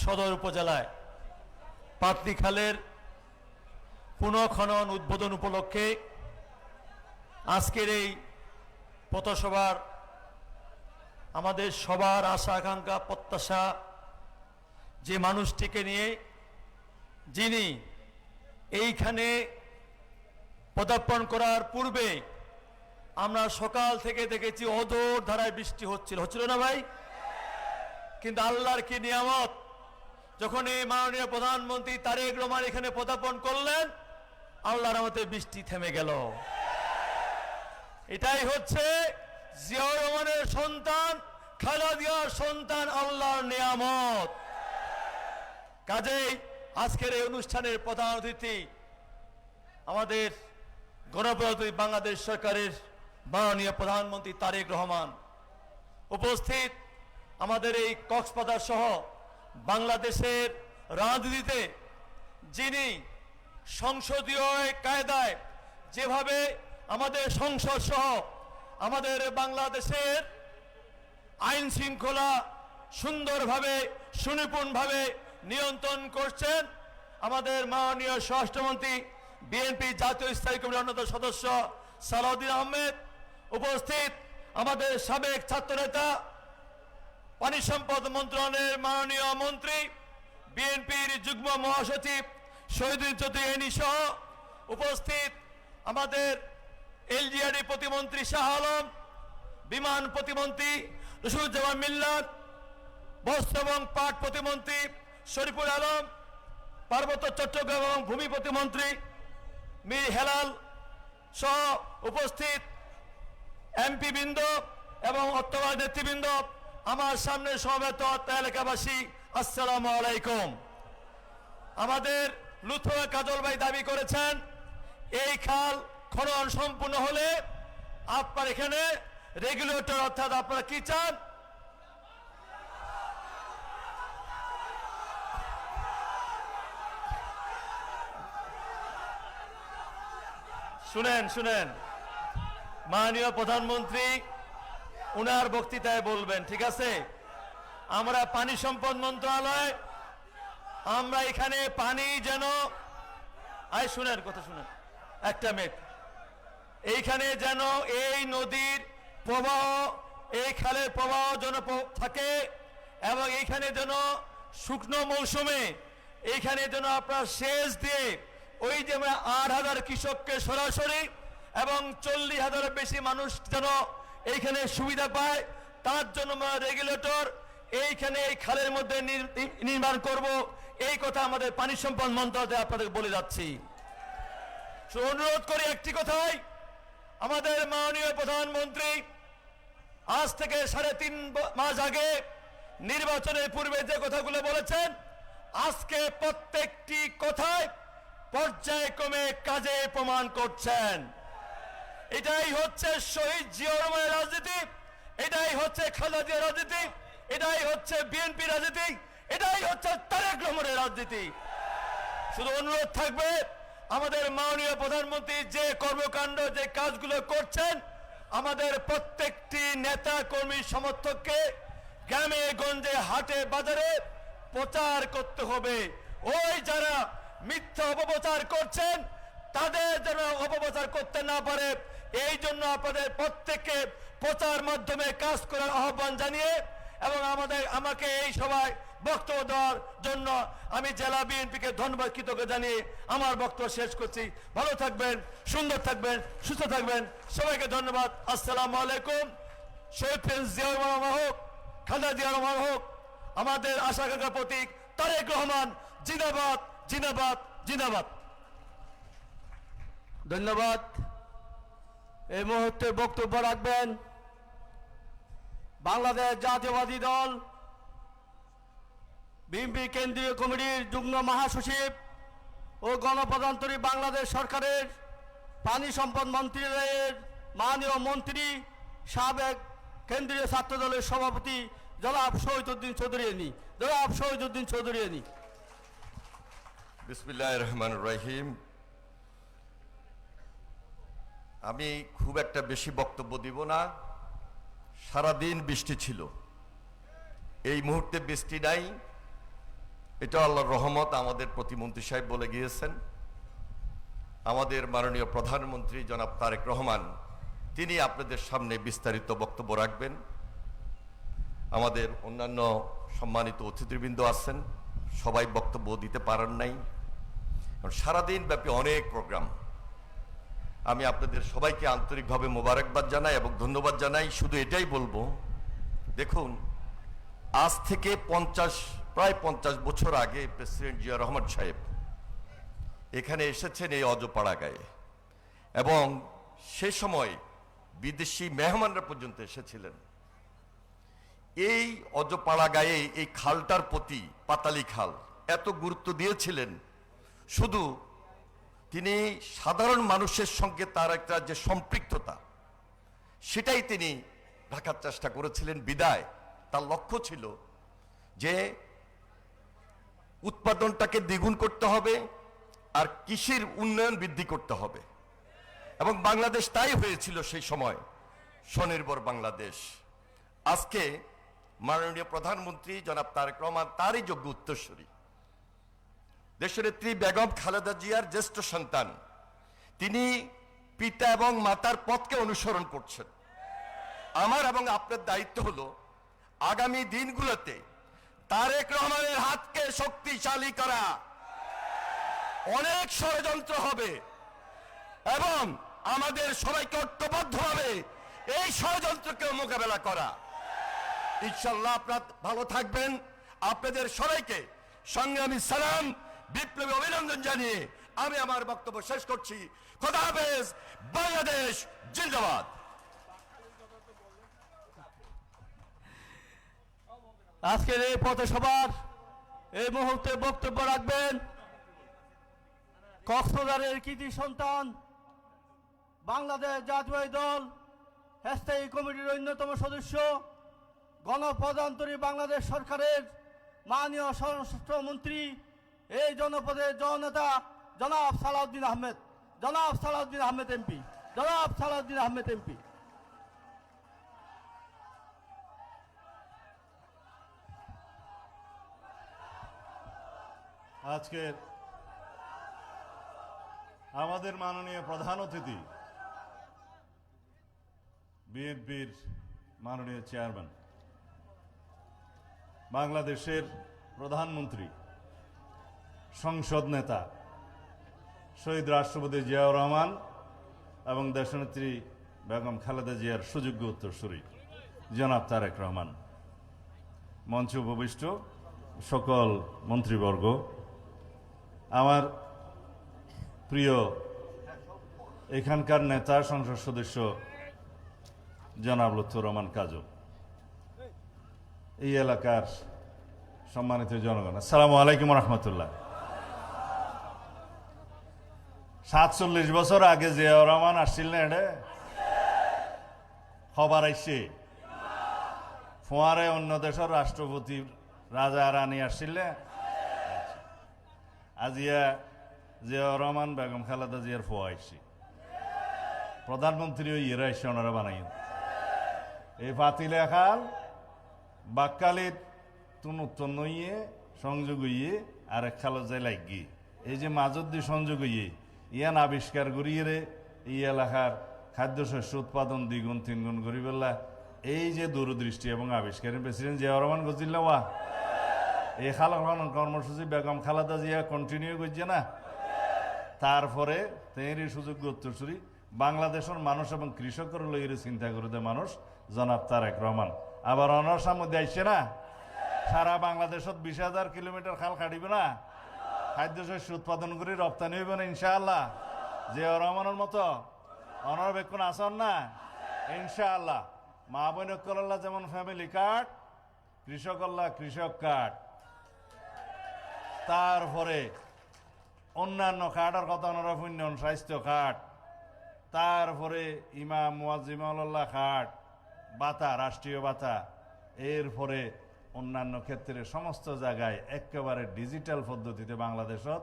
সদর উপজেলায় পাতলি খালের পুনঃখনন উদ্বোধন উপলক্ষে আজকের এই পথসভার আমাদের সবার আশা আকাঙ্ক্ষা প্রত্যাশা যে মানুষটিকে নিয়ে যিনি এইখানে পদার্পণ করার পূর্বে আমরা সকাল থেকে দেখেছি অদর ধারায় বৃষ্টি হচ্ছিল না ভাই? কিন্তু আল্লাহর কি নিয়ামত, যখন এই মাননীয় প্রধানমন্ত্রী তারেক রহমান এখানে পদার্পণ করলেন, আল্লাহর রহমতে বৃষ্টি থেমে গেল। এটাই হচ্ছে জিয়াউর রহমানের সন্তান, খালেদা জিয়ার সন্তান, আল্লাহর নিয়ামত। কাজেই আজকের এই অনুষ্ঠানের প্রধান অতিথি আমাদের গণপ্রজাতন্ত্রী বাংলাদেশ সরকারের মাননীয় প্রধানমন্ত্রী তারেক রহমান, উপস্থিত আমাদের এই কক্সবাজার সহ বাংলাদেশের রাজনীতিতে যিনি সংসদীয় কায়দায় যেভাবে আমাদের সংসদ সহ আমাদের বাংলাদেশের আইন শৃঙ্খলা সুন্দরভাবে সুনিপুণভাবে নিয়ন্ত্রণ করছেন, আমাদের মাননীয় স্বরাষ্ট্রমন্ত্রী বিএনপি জাতীয় স্থায়ী কমিটির অন্যতম সদস্য সালাউদ্দিন আহমেদ, উপস্থিত আমাদের সাবেক ছাত্রনেতা পানি সম্পদ মন্ত্রণালয়ের মাননীয় মন্ত্রী বিএনপির যুগ্ম মহাসচিব শহীদুল চৌধুরী সহ উপস্থিত আমাদের এলজিআরডি প্রতিমন্ত্রী শাহ আলম, বিমান প্রতিমন্ত্রী রশিদুজ্জামান মিল্লাত, বস্ত্র এবং পাট প্রতিমন্ত্রী শরীফুল আলম, পার্বত্য চট্টগ্রাম এবং ভূমি প্রতিমন্ত্রী মীর হেলাল সহ উপস্থিত এমপি বৃন্দ এবং অর্থবাদ নেতৃবৃন্দ, আমার সামনে সমবেত এলাকাবাসী, আসসালামু আলাইকুম। আমাদের লুৎফুল্লাহ কাজল ভাই দাবি করেছেন এই খাল খনন সম্পূর্ণ হলে আপনার এখানে রেগুলেটর, অর্থাৎ আপনারা কি চান? শুনেন মাননীয় প্রধানমন্ত্রী উনার বক্তৃতায় বলবেন, ঠিক আছে? আমরা পানি সম্পদ মন্ত্রণালয়, আমরা এখানে পানি যেন শুনেন কথা শুনেন একটা মিনিট, এইখানে যেন এই নদীর প্রবাহ, এই খালের প্রবাহ যেন থাকে এবং এইখানে যেন শুকনো মৌসুমে এইখানে যেন আপনার সেচ দিয়ে ওই যে 8,000 কৃষককে সরাসরি এবং 40,000 বেশি মানুষ যেন এইখানে সুবিধা পায়, তার জন্য আমরা রেগুলেটর এইখানে এই খালের মধ্যে নির্মাণ করব, এই কথা আমাদের পানি সম্পদ মন্ত্রণালয় আপনাদের বলে যাচ্ছি। অনুরোধ করি একটি কথাই, আমাদের মাননীয় প্রধানমন্ত্রী আজ থেকে 3.5 মাস আগে নির্বাচনের পূর্বে যে কথাগুলো বলেছেন, আজকে প্রত্যেকটি কথায় পর্যায়ক্রমে কাজে প্রমাণ করছেন। এটাই হচ্ছে শহীদ জিয়াউর রহমানের রাজনীতি, এটাই হচ্ছে খালেদা জিয়ার রাজনীতি, এটাই হচ্ছে বিএনপি রাজনীতি, এটাই হচ্ছে তারেক রহমানের রাজনীতি। শুধু অনুরোধ থাকবে, আমাদের মাননীয় প্রধানমন্ত্রী যে কর্মকাণ্ড, যে কাজগুলো করছেন, আমাদের প্রত্যেকটি নেতা কর্মী সমর্থককে গ্রামে গঞ্জে হাটে বাজারে প্রচার করতে হবে। ওই যারা মিথ্যা অপপ্রচার করছেন তাদের যেন অপপ্রচার করতে না পারে, এই জন্য আপনাদের প্রত্যেককে প্রচার মাধ্যমে কাজ করার আহ্বান জানিয়ে এবং আমাকে এই সভায় বক্তব্য দেওয়ার জন্য আমি জেলা বিএনপিকে ধন্যবাদ কৃতজ্ঞতা জানিয়ে আমার বক্তব্য শেষ করছি। ভালো থাকবেন, সুন্দর থাকবেন, সুস্থ থাকবেন, সবাইকে ধন্যবাদ। আসসালামু আলাইকুম। শহীদ প্রেসিডেন্ট জিয়াউর রহমান হোক, খালেদা জিয়া রহমান হোক, আমাদের আশা আকাঙ্ক্ষার প্রতীক তারেক রহমান জিন্দাবাদ, জিন্দাবাদ, জিন্দাবাদ। ধন্যবাদ। এই মুহূর্তে বক্তব্য রাখবেন বাংলাদেশ জাতীয়বাদী দল বিএনপি কেন্দ্রীয় কমিটির যুগ্ম মহাসচিব ও গণপ্রজাতন্ত্রী বাংলাদেশ সরকারের পানি সম্পদ মন্ত্রণালয়ের মাননীয় মন্ত্রী সাবেক কেন্দ্রীয় ছাত্র দলের সভাপতি জনাব শহীদুদ্দিন চৌধুরী। বিসমিল্লাহির রহমানির রহিম। আমি খুব একটা বেশি বক্তব্য দিব না। সারাদিন বৃষ্টি ছিল, এই মুহূর্তে বৃষ্টি নাই, এটা আল্লাহর রহমত। আমাদের প্রতিমন্ত্রী সাহেব বলে গিয়েছেন, আমাদের মাননীয় প্রধানমন্ত্রী জনাব তারেক রহমান তিনি আপনাদের সামনে বিস্তারিত বক্তব্য রাখবেন। আমাদের অন্যান্য সম্মানিত অতিথিবৃন্দ আছেন, সবাই বক্তব্য দিতে পারেন নাই, সারাদিন ব্যাপী অনেক প্রোগ্রাম। আমি আপনাদের সবাইকে আন্তরিকভাবে মোবারকবাদ জানাই এবং ধন্যবাদ জানাই। শুধু এটাই বলবো, দেখুন আজ থেকে প্রায় 50 বছর আগে প্রেসিডেন্ট জিয়া রহমান সাহেব এখানে এসেছেন এই অজপাড়া গায়ে, এবং সে সময় বিদেশি মেহমানরা পর্যন্ত এসেছিলেন। এই অজপাড়া গায়ে এই খালটার প্রতি, পাতালি খাল, এত গুরুত্ব দিয়েছিলেন। শুধু তিনি সাধারণ মানুষের সঙ্গে তার একটা যে সম্পৃক্ততা, সেটাই তিনি রাখার চেষ্টা করেছিলেন। বিদায় তার লক্ষ্য ছিল যে উৎপাদনটাকে দ্বিগুণ করতে হবে আর কৃষির উন্নয়ন বৃদ্ধি করতে হবে, এবং বাংলাদেশ তাই হয়েছিল সেই সময়, স্বনির্ভর বাংলাদেশ। আজকে মাননীয় প্রধানমন্ত্রী জনাব তারেক রহমান তারই যোগ্য উত্তরসূরি। দেশনেত্রী বেগম খালেদা জিয়ার জ্যেষ্ঠ সন্তান, তিনি পিতা এবং মাতার পথকে অনুসরণ করছেন। আমার এবং আপনার দায়িত্ব হলো আগামী দিনগুলোতে তারেক রহমানের হাতকে শক্তিশালী করা। অনেক ষড়যন্ত্র হবে এবং আমাদের সবাইকে ঐক্যবদ্ধভাবে এই ষড়যন্ত্রকে মোকাবেলা করা। ইনশাআল্লাহ আপনারা ভালো থাকবেন। আপনাদের সবাইকে সংগ্রামী সালাম, বিপ্লবী অভিনন্দন জানিয়ে আমি আমার বক্তব্য শেষ করছি। খোদা হাফেজ। বাংলাদেশ জিন্দাবাদ। আজকের এই পথসভার এই মুহূর্তে বক্তব্য রাখবেন কক্সবাজারের কৃতি সন্তান, বাংলাদেশ জাতীয় দল স্থায়ী কমিটির অন্যতম সদস্য, গণপ্রজাতন্ত্রী বাংলাদেশ সরকারের মাননীয় স্বরাষ্ট্রমন্ত্রী, এই জনপদের জননেতা জনাব সালাউদ্দিন আহমেদ এমপি। আজকের আমাদের মাননীয় প্রধান অতিথি, বিএনপির মাননীয় চেয়ারম্যান, বাংলাদেশের প্রধানমন্ত্রী, সংসদ নেতা শহীদ রাষ্ট্রপতি জিয়াউর রহমান এবং দেশনেত্রী বেগম খালেদা জিয়ার সুযোগ্য উত্তরসূরি জনাব তারেক রহমান, মঞ্চে উপবিষ্ট সকল মন্ত্রীবর্গ, আমার প্রিয় এখানকার নেতা সংসদ সদস্য জনাব লুৎফর রহমান কাজু, এই এলাকার সম্মানিত জনগণ, আসসালামু আলাইকুম রহমতুল্লাহ। 47 বছর আগে জিয়াউর রহমান আসছিল না, এটা খবর আইসে ফোয়ারে অন্য দেশের রাষ্ট্রপতি রাজা রানী আসছিল। আজিয়া জিয়াউর রহমান বেগম খালেদা জিয়ার ফোয়া আইসি, প্রধানমন্ত্রী ওই ইয়েরা আইসে ওনারা বানাই। এই পাতিলে খাল বাক্কালির তুন ইয়ে সংযোগ ইয়ে আর এক খালত যাই লাগি, এই যে মাজত দিয়ে সংযোগ ইয়ে ইয়ান আবিষ্কার করিয়ে রে এই এলাকার খাদ্যশস্য উৎপাদন দ্বিগুণ তিনগুণ করি বললা, এই যে দূরদৃষ্টি এবং আবিষ্কারের প্রেসিডেন্ট জিয়াউর রহমান গজিল্লা ওয়া এই খাল কর্মসূচি বেগম খালেদা জিয়া কন্টিনিউ করছে না। তারপরে তেঁরই সুযোগ্য উত্তরসূরি বাংলাদেশের মানুষ এবং কৃষকের লইরে চিন্তা করে দেয় মানুষ জনাব তারেক রহমান। আবার অনর্সার মধ্যে আসছে না, সারা বাংলাদেশত 20,000 কিলোমিটার খাল কাটিবে না, খাদ্যশস্য উৎপাদন করে রপ্তানি হইব না ইনশাআল্লাহ। জিয়াউর রহমানের মতো অনরবেক্ষণ আসন না ইনশাআল্লাহ। মা বোন কল্লা যেমন ফ্যামিলি কার্ড, কৃষকল্লা কৃষক কার্ড, তারপরে অন্যান্য কার্ডের কথা ওনারা শুনলেন, স্বাস্থ্য কার্ড, তারপরে ইমাম মুয়াজ্জিমুল্লাহ খাট বাতা, রাষ্ট্রীয় বাতা, এরপরে অন্যান্য ক্ষেত্রে সমস্ত জায়গায় একেবারে ডিজিটাল পদ্ধতিতে বাংলাদেশত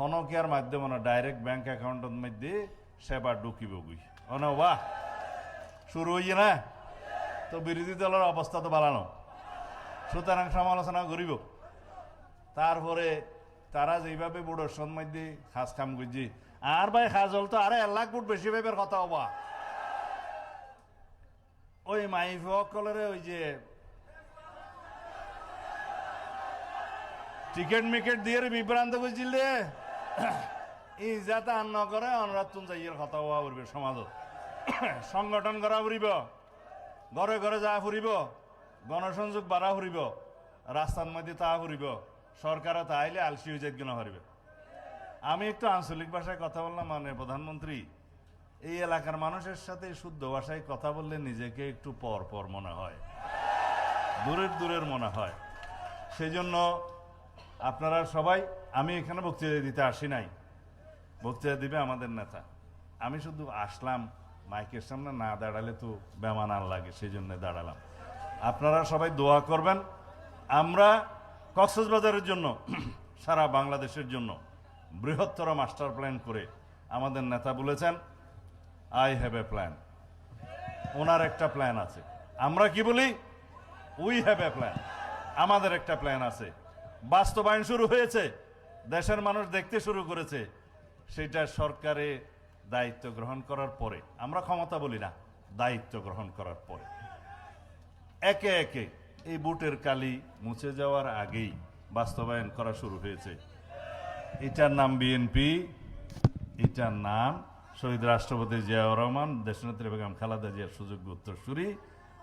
হনকিয়ার মাধ্যমে ডাইরেক্ট ব্যাংক অ্যাকাউন্টের মধ্যে সেবা ঢুকিব গুই বাহ শুরু হইয়ে না। তো বিরোধী দলের অবস্থা তো বাড়ানো, সুতরাং সমালোচনা করিব। তারপরে তারা যেভাবে বুড়োর মধ্যে খাস কাম করছি, আর ভাই খাজল তো আরে 1 লাখ ফুট বেশি ভাবের কথা হবা। ওই মাইফকলরে ওই যে টিকেট মিকেট দিয়ে বিভ্রান্ত করছিল রে, ই যাতে আর ন করে অনুরাধ তুন যাইয়ের কথা হওয়া ফুরবে, সমাজত সংগঠন করা ফুরিব, ঘরে ঘরে যা ফুরিব, গণসংযোগ বাড়া ফুরিব, রাস্তার মধ্যে তা ফুরিব, সরকারও তা আইলে আলসি হয়ে যাইত না পারিবে। আমি একটু আঞ্চলিক ভাষায় কথা বললাম, মানে প্রধানমন্ত্রী এই এলাকার মানুষের সাথে শুদ্ধ ভাষায় কথা বললে নিজেকে একটু পর পর মনে হয়, দূরের দূরের মনে হয়। সেই জন্য আপনারা সবাই, আমি এখানে বক্তৃতা দিতে আসি নাই, বক্তৃতা দিবে আমাদের নেতা। আমি শুধু আসলাম, মাইকের সামনে না দাঁড়ালে তো বেমানান লাগে, সেই জন্য দাঁড়ালাম। আপনারা সবাই দোয়া করবেন। আমরা কক্সবাজারের জন্য, সারা বাংলাদেশের জন্য বৃহত্তর মাস্টার প্ল্যান করে আমাদের নেতা বলেছেন আই হ্যাভ এ প্ল্যান। ওনার একটা প্ল্যান আছে, আমরা কি বলি উই হ্যাভ এ প্ল্যান। আমাদের একটা প্ল্যান আছে, বাস্তবায়ন শুরু হয়েছে, দেশের মানুষ দেখতে শুরু করেছে। সেটা সরকারে দায়িত্ব গ্রহণ করার পরে, আমরা ক্ষমতা বলি না, দায়িত্ব গ্রহণ করার পরে একে একে এই বুটের কালি মুছে যাওয়ার আগেই বাস্তবায়ন করা শুরু হয়েছে। এটার নাম বিএনপি, এটার নাম শহীদ রাষ্ট্রপতি জিয়াউর রহমান, দেশনেত্রী বেগম খালেদা জিয়ার সুযোগ্য উত্তরসূরি,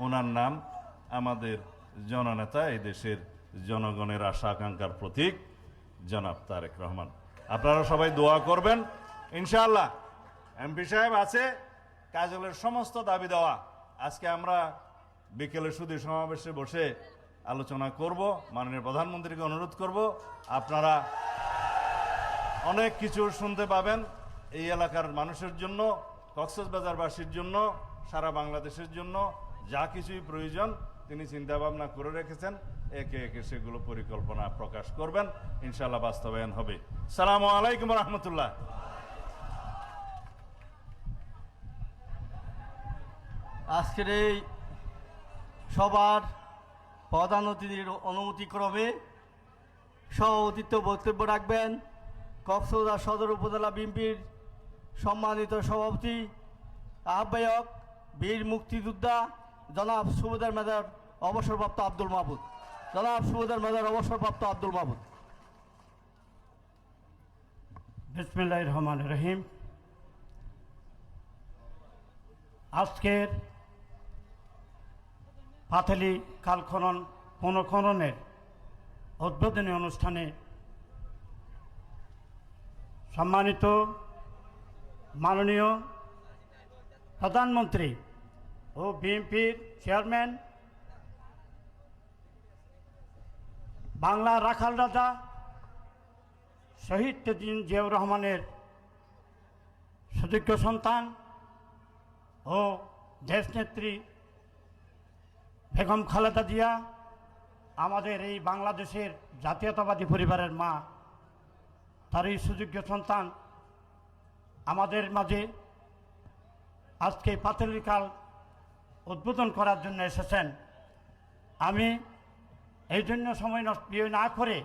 ওনার নাম আমাদের জননেতা, এই দেশের জনগণের আশা আকাঙ্ক্ষার প্রতীক জনাব তারেক রহমান। আপনারা সবাই দোয়া করবেন ইনশাআল্লাহ। এমপি সাহেব আছে, কাজলের সমস্ত দাবি দেওয়া আজকে আমরা বিকেলে সুধী সমাবেশে বসে আলোচনা করব। মাননীয় প্রধানমন্ত্রীকে অনুরোধ করব, আপনারা অনেক কিছু শুনতে পাবেন এই এলাকার মানুষের জন্য, কক্সবাজারবাসীর জন্য, সারা বাংলাদেশের জন্য যা কিছুই প্রয়োজন তিনি চিন্তা ভাবনা করে রেখেছেন। একে একে সেগুলো পরিকল্পনা প্রকাশ করবেন, ইনশাআল্লাহ বাস্তবায়ন হবে। আসসালামু আলাইকুম রহমতুল্লাহ। আজকের এই সবার প্রধান অতিথির অনুমতিক্রমে সভাপতিত্ব বক্তব্য রাখবেন কক্সবাজার সদর উপজেলা বিএনপির সম্মানিত সভাপতি, আহ্বায়ক, বীর মুক্তিযোদ্ধা জনাব সুবেদার মেজর অবসরপ্রাপ্ত আব্দুল মাহমুদ। জনাব সুবেদার মেজর অবসরপ্রাপ্ত আব্দুল মাহমুদ। বিসমিল্লাহির রহমানির রহিম। আজকের পাথালি খাল খনন পুনঃখননের উদ্বোধনী অনুষ্ঠানে সম্মানিত মাননীয় প্রধানমন্ত্রী ও বিএনপির চেয়ারম্যান, বাংলার রাখাল রাজা শহীদ প্রেসিডেন্ট জিয়াউর রহমানের সুযোগ্য সন্তান ও দেশনেত্রী বেগম খালেদা জিয়া, আমাদের এই বাংলাদেশের জাতীয়তাবাদী পরিবারের মা, তারই সুযোগ্য সন্তান আমাদের মাঝে আজকে পাথালি খাল উদ্বোধন করার জন্য এসেছেন। আমি এই জন্য সময় নষ্ট না করে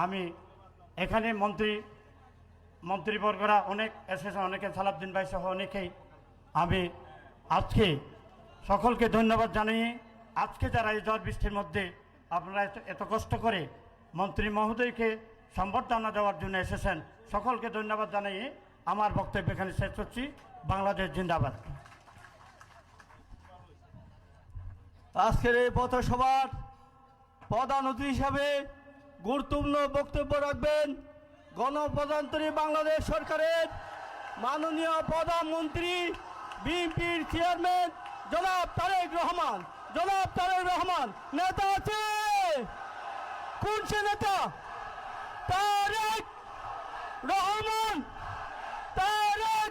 আমি এখানে মন্ত্রীবর্গরা অনেক এসেছেন, অনেকে সালাউদ্দিন ভাই সহ অনেকেই, আমি আজকে সকলকে ধন্যবাদ জানিয়ে, আজকে যারা এই ঝড় বৃষ্টির মধ্যে আপনারা এত কষ্ট করে মন্ত্রী মহোদয়কে সম্বর্ধনা দেওয়ার জন্য এসেছেন, সকলকে ধন্যবাদ জানিয়ে আমার বক্তব্য এখানে শেষ করছি। বাংলাদেশ জিন্দাবাদ। আজকের এই পথসভার প্রধান অতিথি হিসাবে গুরুত্বপূর্ণ বক্তব্য রাখবেন গণপ্রজাতন্ত্রী বাংলাদেশ সরকারের মাননীয় প্রধানমন্ত্রী, বিএনপির চেয়ারম্যান জনাব তারেক রহমান। জনাব তারেক রহমান নেতা আছে, কোন সে নেতা? তারেক রহমান। তারেক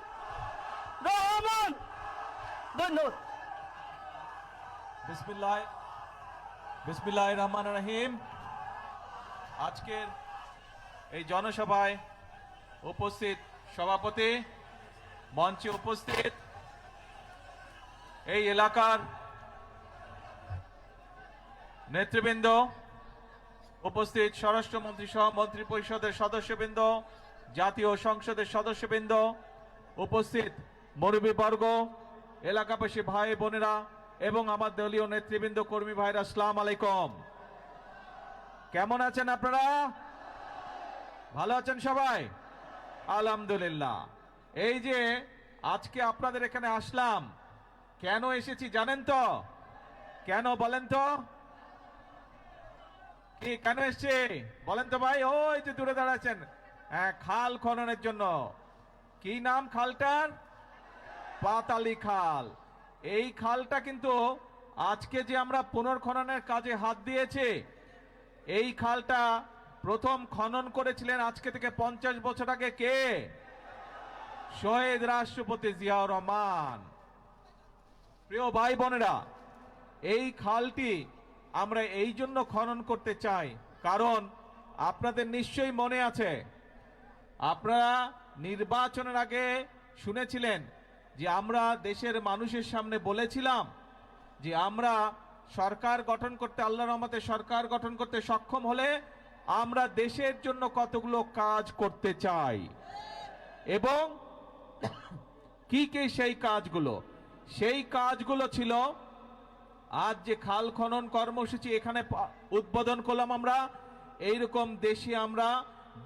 রহমান। ধন্যবাদ। বিসমিল্লাহ রহমান রহিম। আজকের এই জনসভায় উপস্থিত সভাপতি, মঞ্চে উপস্থিত এই এলাকার নেতৃবৃন্দ, উপস্থিত স্বরাষ্ট্রমন্ত্রী সহ মন্ত্রী পরিষদের সদস্যবৃন্দ, জাতীয় সংসদের সদস্যবৃন্দ, উপস্থিত মুরব্বীবর্গ, এলাকাবাসী ভাই বোনেরা এবং আমার দলীয় নেতৃবৃন্দ, কর্মী ভাইরা, আসসালামু আলাইকুম। কেমন আছেন আপনারা? ভালো আছেন সবাই? আলহামদুলিল্লাহ। এই যে আজকে আপনাদের এখানে আসলাম, কেন এসেছি জানেন তো? কেন বলেন তো? কি কেন এসছে বলেন তো ভাই? ওই যে দূরে দাঁড়াচ্ছেন, হ্যাঁ, খাল খননের জন্য। কি নাম খালটার? পাতালি খাল। এই খালটা কিন্তু আজকে যে আমরা পুনর্খননের কাজে হাত দিয়েছি, এই খালটা প্রথম খনন করেছিলেন আজকে থেকে 50 বছর আগে কে? শহীদ রাষ্ট্রপতি জিয়াউর রহমান। প্রিয় ভাই বোনেরা, এই খালটি আমরা এই জন্য খনন করতে চাই, কারণ আপনাদের নিশ্চয়ই মনে আছে, আপনারা নির্বাচনের আগে শুনেছিলেন যে আমরা দেশের মানুষের সামনে বলেছিলাম যে আমরা সরকার গঠন করতে, আল্লাহর রহমতে সরকার গঠন করতে সক্ষম হলে আমরা দেশের জন্য কতগুলো কাজ করতে চাই, এবং কি কি সেই কাজগুলো। সেই কাজগুলো ছিল আজ যে খাল খনন কর্মসূচি এখানে উদ্বোধন করলাম আমরা। এইরকম দেশে আমরা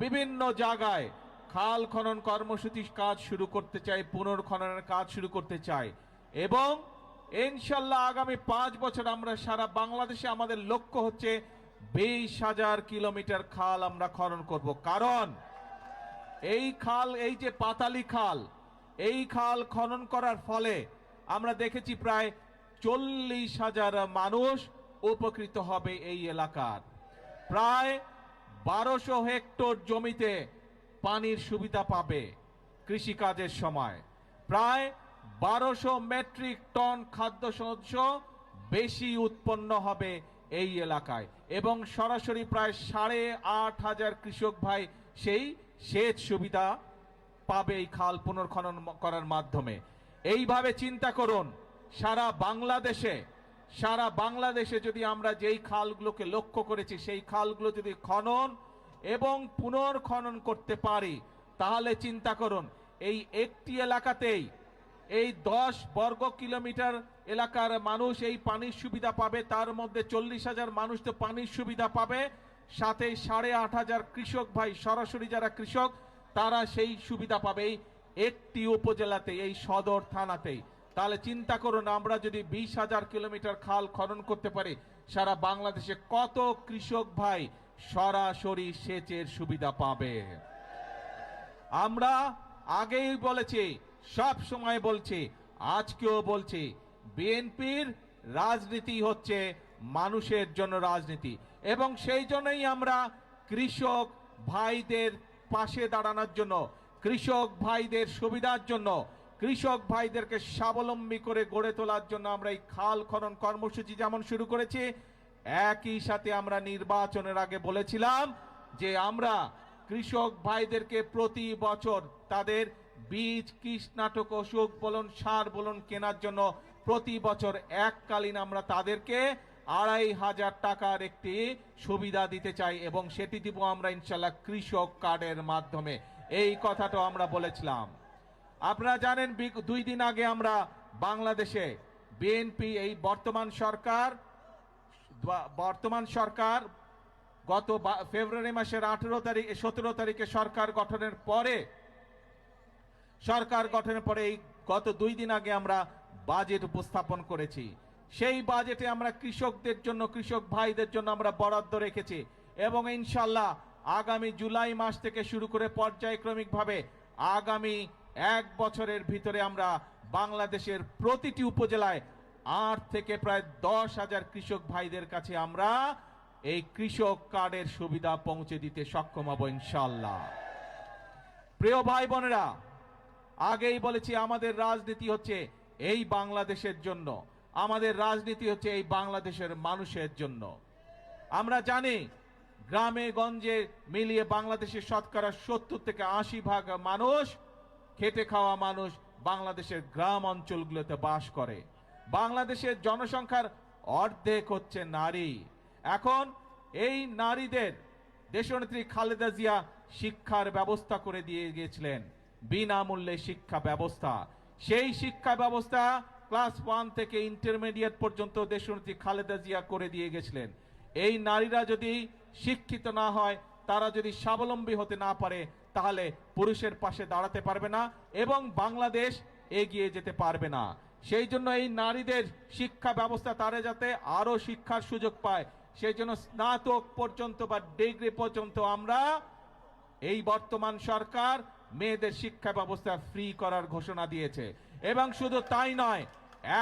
বিভিন্ন জায়গায় খাল খনন কর্মসূচি কাজ শুরু করতে চাই, পুনর্খননের কাজ শুরু করতে চাই, এবং ইনশাল্লাহ আগামী 5 বছর আমরা সারা বাংলাদেশে আমাদের লক্ষ্য হচ্ছে 20,000 কিলোমিটার খাল আমরা খনন করব। কারণ এই খাল, এই যে পাতালি খাল, এই খাল খনন করার ফলে আমরা দেখেছি প্রায় 40,000 মানুষ উপকৃত হবে এই এলাকার। প্রায় 1200 হেক্টর জমিতে পানির সুবিধা পাবে কৃষিকাজের সময়। প্রায় 1200 মেট্রিক টন খাদ্যশস্য বেশি উৎপন্ন হবে এই এলাকায়, এবং সরাসরি প্রায় 8,500 কৃষক ভাই সেই সেচ সুবিধা পাবে এই খাল পুনর্খনন করার মাধ্যমে। এইভাবে চিন্তা করুন, সারা বাংলাদেশে যদি আমরা যেই খালগুলোকে লক্ষ্য করেছি সেই খালগুলো যদি খনন এবং পুনর্খনন করতে পারি, তাহলে চিন্তা করুন এই একটি এলাকাতেই এই 10 বর্গ কিলোমিটার এলাকার মানুষ এই পানির সুবিধা পাবে। তার মধ্যে 40,000 মানুষ তো পানির সুবিধা পাবে, সাথে 8,500 কৃষক ভাই, সরাসরি যারা কৃষক, তারা সেই সুবিধা পাবে এই একটি উপজেলাতে, এই সদর থানাতেই। তাহলে চিন্তা করুন, আমরা যদি 20,000 কিলোমিটার খাল খনন করতে পারি, সারা বাংলাদেশে কত কৃষক ভাই সরাসরি সেচের সুবিধা পাবে। আমরা আগেই বলেছি, সব সময় বলছি, আজকেও বলছি, বিএনপির রাজনীতি হচ্ছে মানুষের জন্য রাজনীতি, এবং সেই জন্যই আমরা কৃষক ভাইদের পাশে দাঁড়ানোর জন্য, কৃষক ভাইদের সুবিধার জন্য, কৃষক ভাইদেরকে স্বাবলম্বী করে গড়ে তোলার জন্য আমরা এই খাল খনন কর্মসূচি যেমন শুরু করেছি, একই সাথে আমরা নির্বাচনের আগে বলেছিলাম যে আমরা কৃষক ভাইদেরকে প্রতি বছর তাদের বীজ, কীটনাশক, ওষুধ বলুন, সার বলুন কেনার জন্য প্রতি বছর এককালীন আমরা তাদেরকে 2,500 টাকার একটি সুবিধা দিতে চাই, এবং সেটি দিব আমরা ইনশাল্লাহ কৃষক কার্ডের মাধ্যমে। এই কথাটা আমরা বলেছিলাম। আপনারা জানেন 2 দিন আগে আমরা বাংলাদেশে বিএনপি, এই বর্তমান সরকার গত ফেব্রুয়ারি মাসের 17 তারিখে সরকার গঠনের পরে এই গত 2 দিন আগে আমরা বাজেট উপস্থাপন করেছি। সেই বাজেটে আমরা কৃষকদের জন্য, কৃষক ভাইদের জন্য আমরা বরাদ্দ রেখেছি, এবং ইনশাল্লাহ আগামী জুলাই মাস থেকে শুরু করে পর্যায়ক্রমিকভাবে আগামী 1 বছরের ভিতরে আমরা বাংলাদেশের প্রতিটি উপজেলায় 8 থেকে প্রায় 10,000 কৃষক ভাইদের কাছে আমরা এই কৃষক কার্ডের সুবিধা পৌঁছে দিতে সক্ষম হব ইনশাল্লাহ। প্রিয় ভাই বোনেরা, আগেই বলেছি আমাদের রাজনীতি হচ্ছে এই বাংলাদেশের জন্য, আমাদের রাজনীতি হচ্ছে এই বাংলাদেশের মানুষের জন্য। আমরা জানি গ্রামে গঞ্জে মিলিয়ে বাংলাদেশের শতকরা 70 থেকে 80% মানুষ, খেটে খাওয়া মানুষ বাংলাদেশের গ্রাম অঞ্চলগুলোতে বাস করে। বাংলাদেশের জনসংখ্যার অর্ধেক হচ্ছে নারী। এখন এই নারীদের দেশনেত্রী খালেদা জিয়া শিক্ষার ব্যবস্থা করে দিয়ে গিয়েছিলেন, বিনামূল্যে শিক্ষা ব্যবস্থা। সেই শিক্ষা ব্যবস্থা ক্লাস 1 থেকে ইন্টারমিডিয়েট পর্যন্ত দেশনেত্রী খালেদা জিয়া করে দিয়ে গেছিলেন। এই নারীরা যদি শিক্ষিত না হয়, তারা যদি স্বাবলম্বী হতে না পারে, তাহলে পুরুষের পাশে দাঁড়াতে পারবে না এবং বাংলাদেশ এগিয়ে যেতে পারবে না। সেই জন্য এই নারীদের শিক্ষা ব্যবস্থা, তারা যাতে আরো শিক্ষার সুযোগ পায়, সেই জন্য স্নাতক পর্যন্ত বা ডিগ্রি পর্যন্ত আমরা এই বর্তমান সরকার মেয়েদের শিক্ষা ব্যবস্থা ফ্রি করার ঘোষণা দিয়েছে। এবং শুধু তাই নয়,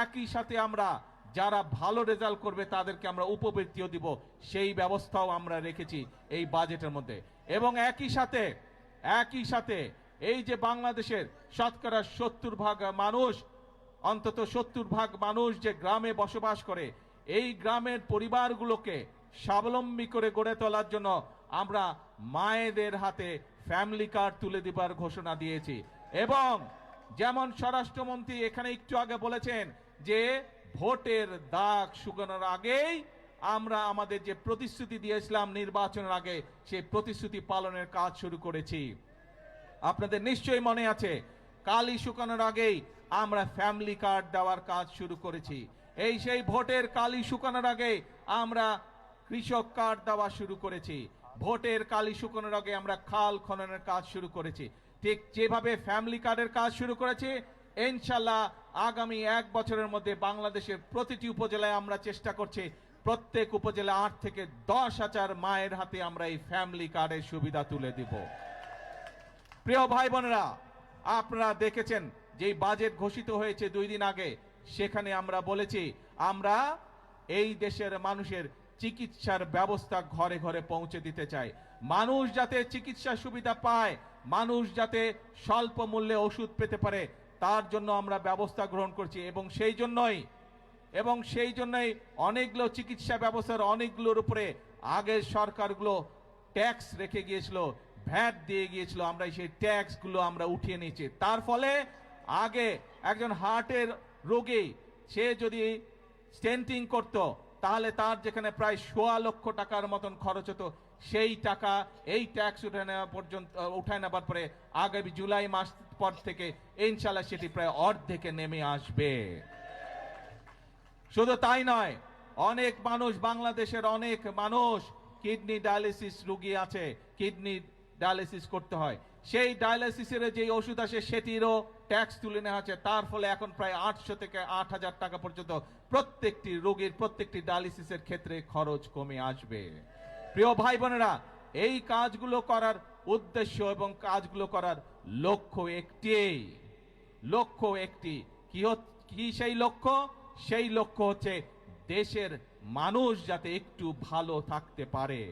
একই সাথে আমরা যারা ভালো রেজাল্ট করবে তাদেরকে আমরা উপবৃত্তিও দিব, সেই ব্যবস্থাও আমরা রেখেছি এই বাজেটের মধ্যে। এবং একই সাথে এই যে বাংলাদেশের শতকরা 70% মানুষ, অন্তত 70% মানুষ যে গ্রামে বসবাস করে, এই গ্রামের পরিবারগুলোকে স্বাবলম্বী করে গড়ে তোলার জন্য আমরা মায়েদের হাতে ফ্যামিলি কার্ড তুলে দেবার ঘোষণা দিয়েছি। এবং যেমন স্বরাষ্ট্রমন্ত্রী এখানে একটু আগে বলেছেন যে ভোটের দাগ শুকানোর আগেই আমরা আমাদের যে প্রতিশ্রুতি দিয়েছিলাম নির্বাচনের আগে, সেই প্রতিশ্রুতি পালনের কাজ শুরু করেছি। আপনাদের নিশ্চয়ই মনে আছে, কালি শুকানোর আগেই আমরা ফ্যামিলি কার্ড দেওয়ার কাজ শুরু করেছি। এই সেই ভোটের কালি শুকানোর আগে আমরা কৃষক কার্ড দেওয়া শুরু করেছি। ভোটের কালি শুকানোর আগে আমরা খাল খননের কাজ শুরু করেছি। ঠিক যেভাবে ফ্যামিলি কার্ডের কাজ শুরু করেছি, ইনশাল্লাহ আগামী 1 বছরের মধ্যে বাংলাদেশের প্রতিটি উপজেলায় আমরা চেষ্টা করছি প্রত্যেক উপজেলা 8 থেকে 10,000 মায়ের হাতে আমরা এই ফ্যামিলি কার্ডের সুবিধা তুলে দিব। প্রিয় ভাই বোনেরা, আপনারা দেখেছেন যে বাজেট ঘোষিত হয়েছে 2 দিন আগে, সেখানে আমরা বলেছি আমরা এই দেশের মানুষের চিকিৎসার ব্যবস্থা ঘরে ঘরে পৌঁছে দিতে চাই। মানুষ যাতে চিকিৎসা সুবিধা পায়, মানুষ যাতে স্বল্প মূল্যে ওষুধ পেতে পারে, তার জন্য আমরা ব্যবস্থা গ্রহণ করছি। এবং সেই জন্যই অনেকগুলো চিকিৎসা ব্যবস্থার অনেকগুলোর উপরে আগের সরকারগুলো ট্যাক্স রেখে গিয়েছিল, ভ্যাট দিয়ে গিয়েছিল, আমরা সেই ট্যাক্সগুলো আমরা উঠিয়ে নিয়েছি। তার ফলে আগে একজন হার্টের রোগী সে যদি স্টেন্টিং করত, তাহলে তার যেখানে প্রায় 1.25 লক্ষ টাকার মতন খরচ হতো, সেই টাকা এই ট্যাক্স উঠায় নেবার পরে আগামী জুলাই মাস পর থেকে ইনশাল্লাহ সেটি প্রায় অর্ধেকে নেমে আসবে। শুধু তাই নয়, অনেক মানুষ, বাংলাদেশের অনেক মানুষ কিডনি ডায়ালিসিস রোগী আছে, কিডনি ডায়ালিসিস করতে হয়, সেই ডায়ালিসিসের যে ওষুধ আসে সেটিরও ট্যাক্স তুলে নেওয়া হচ্ছে। তার ফলে এখন প্রায় 800 থেকে 8,000 টাকা পর্যন্ত প্রত্যেকটি রোগীর প্রত্যেকটি ডায়ালিসিসের ক্ষেত্রে খরচ কমে আসবে। প্রিয় ভাই বোনেরা, এই কাজগুলো করার উদ্দেশ্য এবং কাজগুলো করার লক্ষ্য একটি। কি সেই লক্ষ্য? সেই লক্ষ্য হচ্ছে দেশের মানুষ যাতে একটু ভালো থাকতে পারে।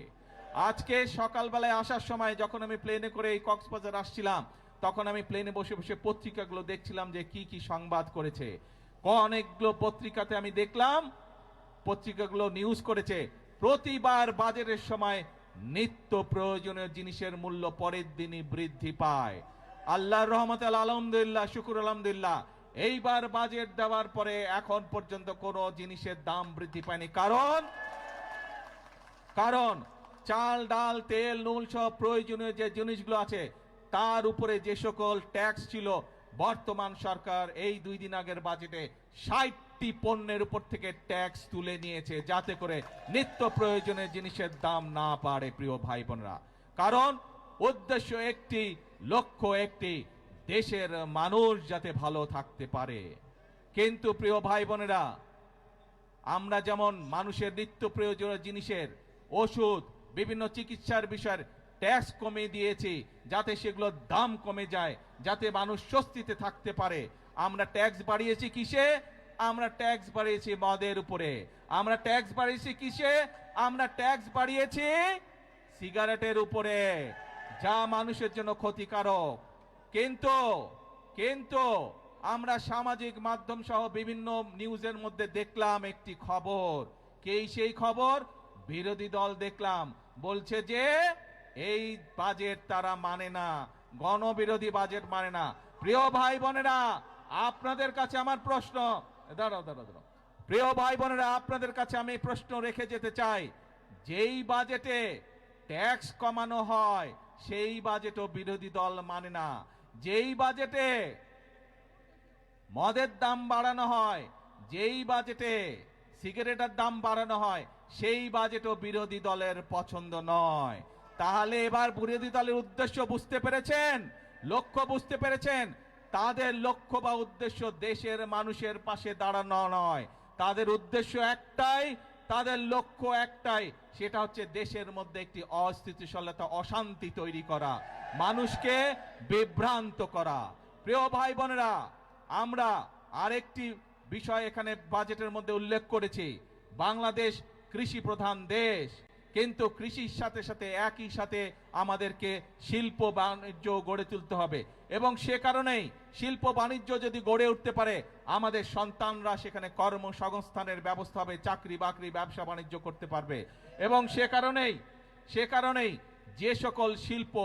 আজকে সকালবেলায় আসার সময় যখন আমি প্লেনে করে এই কক্সবাজার আসছিলাম, তখন আমি প্লেনে বসে বসে পত্রিকাগুলো দেখছিলাম যে কি কি সংবাদ করেছে। অনেকগুলো পত্রিকাতে আমি দেখলাম, পত্রিকাগুলো নিউজ করেছে প্রতিবার বাজারের সময় নিত্য প্রয়োজনীয় জিনিসের মূল্য পরের দিনই বৃদ্ধি পায়। আল্লাহর রহমতে আলহামদুলিল্লাহ, শুকুর আলহামদুলিল্লাহ, এইবার বাজেট দেওয়ার পরে এখন পর্যন্ত কোনো জিনিসের দাম বৃদ্ধি পায়নি। কারণ চাল, ডাল, তেল, নুন সব প্রয়োজনীয় যে জিনিসগুলো আছে তার উপরে যে সকল ট্যাক্স ছিল, বর্তমান সরকার এই 2 দিন আগের বাজেটে 60টি পণ্যের উপর থেকে ট্যাক্স তুলে নিয়েছে, যাতে করে নিত্য প্রয়োজনীয় জিনিসের দাম না বাড়ে। প্রিয় ভাই বোনেরা, কারণ উদ্দেশ্য একটি, লক্ষ্য একটি, দেশের মানুষ যাতে ভালো থাকতে পারে। কিন্তু প্রিয় ভাই বোনেরা, আমরা যেমন মানুষের নিত্য প্রয়োজনীয় জিনিসের, ওষুধ, বিভিন্ন চিকিৎসার বিষয়ের ট্যাক্স কমিয়ে দিয়েছি যাতে সেগুলোর দাম কমে যায়, যাতে মানুষ স্বস্তিতে থাকতে পারে। আমরা ট্যাক্স বাড়িয়েছি কিসে? আমরা ট্যাক্স বাড়িয়েছি মদের উপরে। আমরা ট্যাক্স বাড়িয়েছি কিসে? আমরা ট্যাক্স বাড়িয়েছি সিগারেটের উপরে, যা মানুষের জন্য ক্ষতিকারক। কিন্তু আমরা সামাজিক মাধ্যম সহ বিভিন্ন নিউজের মধ্যে দেখলাম একটি খবর, সেই খবর বিরোধী দল দেখলাম বলছে যে এই বাজেট তারা মানে না, গণবিরোধী বাজেট মানে না। প্রিয় ভাই বোনেরা, আপনাদের কাছে আমার প্রশ্ন, দাঁড়াও, প্রিয় ভাই বোনেরা, আপনাদের কাছে আমি প্রশ্ন রেখে যেতে চাই, যেই বাজেটে ট্যাক্স কমানো হয় সেই বাজেটও বিরোধী দল মানে না। যেই বাজেটে মদের দাম বাড়ানো হয়, যেই বাজেটে সিগারেটের দাম বাড়ানো হয় সেই বাজেটও বিরোধী দলের পছন্দ নয়। তাহলে এবার বিরোধী দলের উদ্দেশ্য বুঝতে পেরেছেন, লক্ষ্য বুঝতে পেরেছেন? তাদের লক্ষ্য বা উদ্দেশ্য দেশের মানুষের পাশে দাঁড়ানো নয়, তাদের উদ্দেশ্য একটাই, তাদের লক্ষ্য একটাই, সেটা হচ্ছে দেশের মধ্যে একটি অস্থিতিশীলতা, অশান্তি তৈরি করা, মানুষকে বিভ্রান্ত করা। প্রিয় ভাই বোনেরা, আমরা আরেকটি বিষয় এখানে বাজেটের মধ্যে উল্লেখ করেছি, বাংলাদেশ কৃষি প্রধান দেশ, কিন্তু কৃষির সাথে সাথে একই সাথে আমাদেরকে শিল্প বাণিজ্য গড়ে তুলতে হবে, এবং সে কারণেই শিল্প বাণিজ্য যদি গড়ে উঠতে পারে আমাদের সন্তানরা সেখানে কর্মসংস্থানের ব্যবস্থা হবে, চাকরি বাকরি ব্যবসা বাণিজ্য করতে পারবে। এবং সে কারণেই যে সকল শিল্প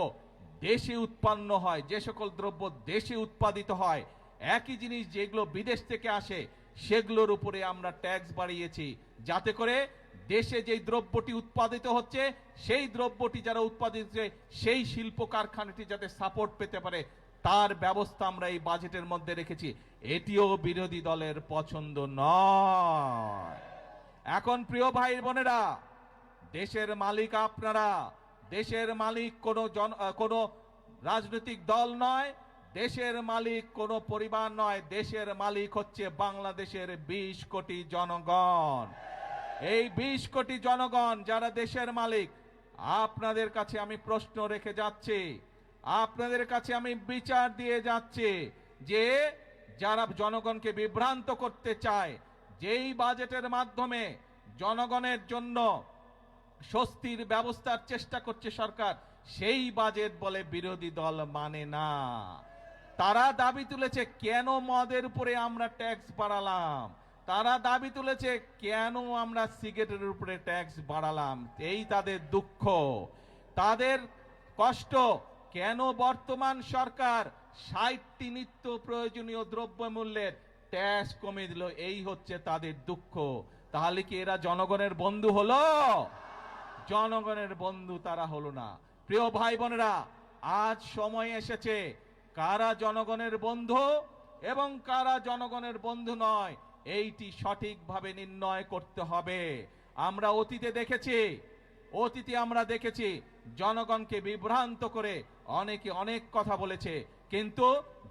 দেশে উৎপন্ন হয়, যে সকল দ্রব্য দেশে উৎপাদিত হয়, একই জিনিস যেগুলো বিদেশ থেকে আসে সেগুলোর উপরে আমরা ট্যাক্স বাড়িয়েছি, যাতে করে দেশে যেই দ্রব্যটি উৎপাদিত হচ্ছে সেই দ্রব্যটি যারা উৎপাদিত হচ্ছে সেই শিল্প কারখানাটি যাতে সাপোর্ট পেতে পারে তার ব্যবস্থা আমরা এই বাজেটের মধ্যে রেখেছি। এটিও বিরোধী দলের পছন্দ নয়। এখন প্রিয় ভাই বোনেরা, দেশের মালিক আপনারা, দেশের মালিক কোনো রাজনৈতিক দল নয়, দেশের মালিক কোনো পরিবার নয়, দেশের মালিক হচ্ছে বাংলাদেশের 20 কোটি জনগণ। এই 20 কোটি জনগণ যারা দেশের মালিক, আপনাদের কাছে আমি প্রশ্ন রেখে যাচ্ছি, আপনাদের কাছে আমি বিচার দিয়ে যাচ্ছি যে যারা জনগণকে বিভ্রান্ত করতে চায়, যেই বাজেটের মাধ্যমে জনগণের জন্য স্বস্তির ব্যবস্থার চেষ্টা করছে সরকার, সেই বাজেট বলে বিরোধী দল মানে না। তারা দাবি তুলেছে কেন মদের উপরে আমরা ট্যাক্স বাড়ালাম, তারা দাবি তুলেছে কেন আমরা সিগারেটের উপরে ট্যাক্স বাড়ালাম, এই তাদের দুঃখ, তাদের কষ্ট। কেন বর্তমান সরকার 60টি নিত্য প্রয়োজনীয় দ্রব্যমূল্যের ট্যাক্স কমিয়ে দিল, এই হচ্ছে তাদের দুঃখ। তাহলে কি এরা জনগণের বন্ধু হলো? জনগণের বন্ধু তারা হলো না। প্রিয় ভাই বোনেরা, আজ সময় এসেছে কারা জনগণের বন্ধু এবং কারা জনগণের বন্ধু নয় এইটি সঠিকভাবে নির্ণয় করতে হবে। আমরা অতীতে দেখেছি জনগণকে বিভ্রান্ত করে অনেকে অনেক কথা বলেছে, কিন্তু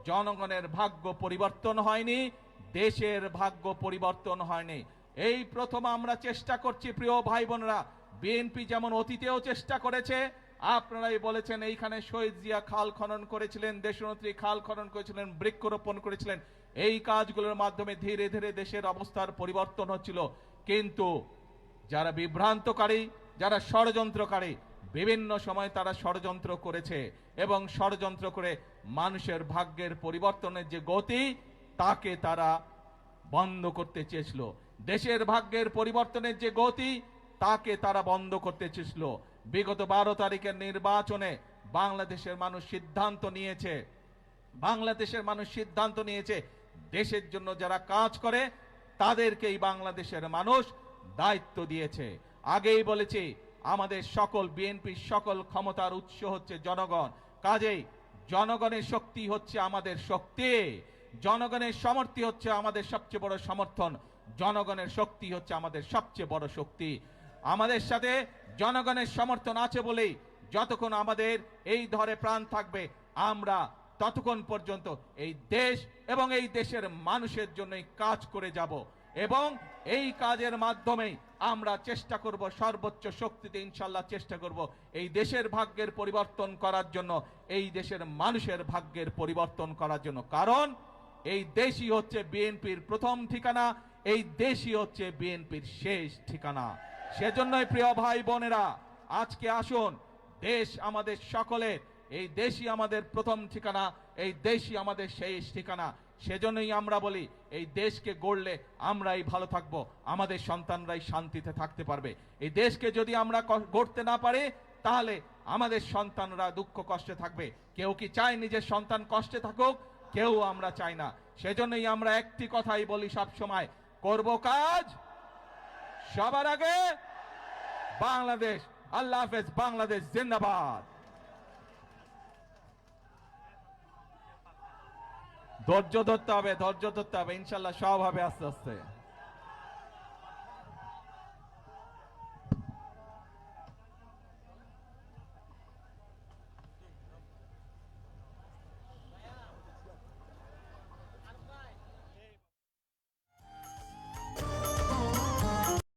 জনগণের ভাগ্য পরিবর্তন হয়নি, দেশের ভাগ্য পরিবর্তন হয়নি। এই প্রথম আমরা চেষ্টা করছি প্রিয় ভাই বোনেরা, বিএনপি যেমন অতীতেও চেষ্টা করেছে, আপনারাই বলেছেন এইখানে শহীদ জিয়া খাল খনন করেছিলেন, দেশনেত্রী খাল খনন করেছিলেন, বৃক্ষরোপণ করেছিলেন, এই কাজগুলোর মাধ্যমে ধীরে ধীরে দেশের অবস্থার পরিবর্তন হচ্ছিল। কিন্তু যারা বিভ্রান্তকারী, যারা ষড়যন্ত্রকারী, বিভিন্ন সময় তারা ষড়যন্ত্র করেছে এবং ষড়যন্ত্র করে মানুষের ভাগ্যের পরিবর্তনের যে গতি তাকে তারা বন্ধ করতে চেয়েছিল, দেশের ভাগ্যের পরিবর্তনের যে গতি তাকে তারা বন্ধ করতে চেয়েছিল। বিগত 12 তারিখের নির্বাচনে বাংলাদেশের মানুষ সিদ্ধান্ত নিয়েছে দেশের জন্য যারা কাজ করে তাদেরকেই বাংলাদেশের মানুষ দায়িত্ব দিয়েছে। আগেই বলেছি আমাদের সকল বিএনপির সকল ক্ষমতার উৎস হচ্ছে জনগণ, কাজেই জনগণের শক্তি হচ্ছে আমাদের শক্তি, জনগণের সমর্থন হচ্ছে আমাদের সবচেয়ে বড় সমর্থন, জনগণের শক্তি হচ্ছে আমাদের সবচেয়ে বড় শক্তি। আমাদের সাথে জনগণের সমর্থন আছে বলেই যতক্ষণ আমাদের এই ধরে প্রাণ থাকবে আমরা ততক্ষণ পর্যন্ত এই দেশ এবং এই দেশের মানুষের জন্যই কাজ করে যাব, এবং এই কাজের মাধ্যমেই আমরা চেষ্টা করব সর্বোচ্চ শক্তিতে ইনশাল্লাহ চেষ্টা করব এই দেশের ভাগ্যের পরিবর্তন করার জন্য, এই দেশের মানুষের ভাগ্যের পরিবর্তন করার জন্য। কারণ এই দেশই হচ্ছে বিএনপির প্রথম ঠিকানা, এই দেশই হচ্ছে বিএনপির শেষ ঠিকানা। সেজন্যই প্রিয় ভাই বোনেরা, আজকে আসুন দেশ আমাদের সকলের, এই দেশই আমাদের প্রথম ঠিকানা, এই দেশই আমাদের শেষ ঠিকানা। সেজন্যই আমরা বলি এই দেশকে গড়লে আমরাই ভালো থাকবো, আমাদের সন্তানরাই শান্তিতে থাকতে পারবে। এই দেশকে যদি আমরা গড়তে না পারি তাহলে আমাদের সন্তানরা দুঃখ কষ্টে থাকবে। কেউ কি চায় নিজের সন্তান কষ্টে থাকুক? কেউ আমরা চাই না। সেজন্যই আমরা একটি কথাই বলি সব সময়, করব কাজ সবার আগে বাংলাদেশ। আল্লাহ হাফেজ, বাংলাদেশ জিন্দাবাদ। ধৈর্য ধরতে হবে, ধৈর্য ধরতে হবে, ইনশাল্লাহ সব হবে আস্তে আস্তে।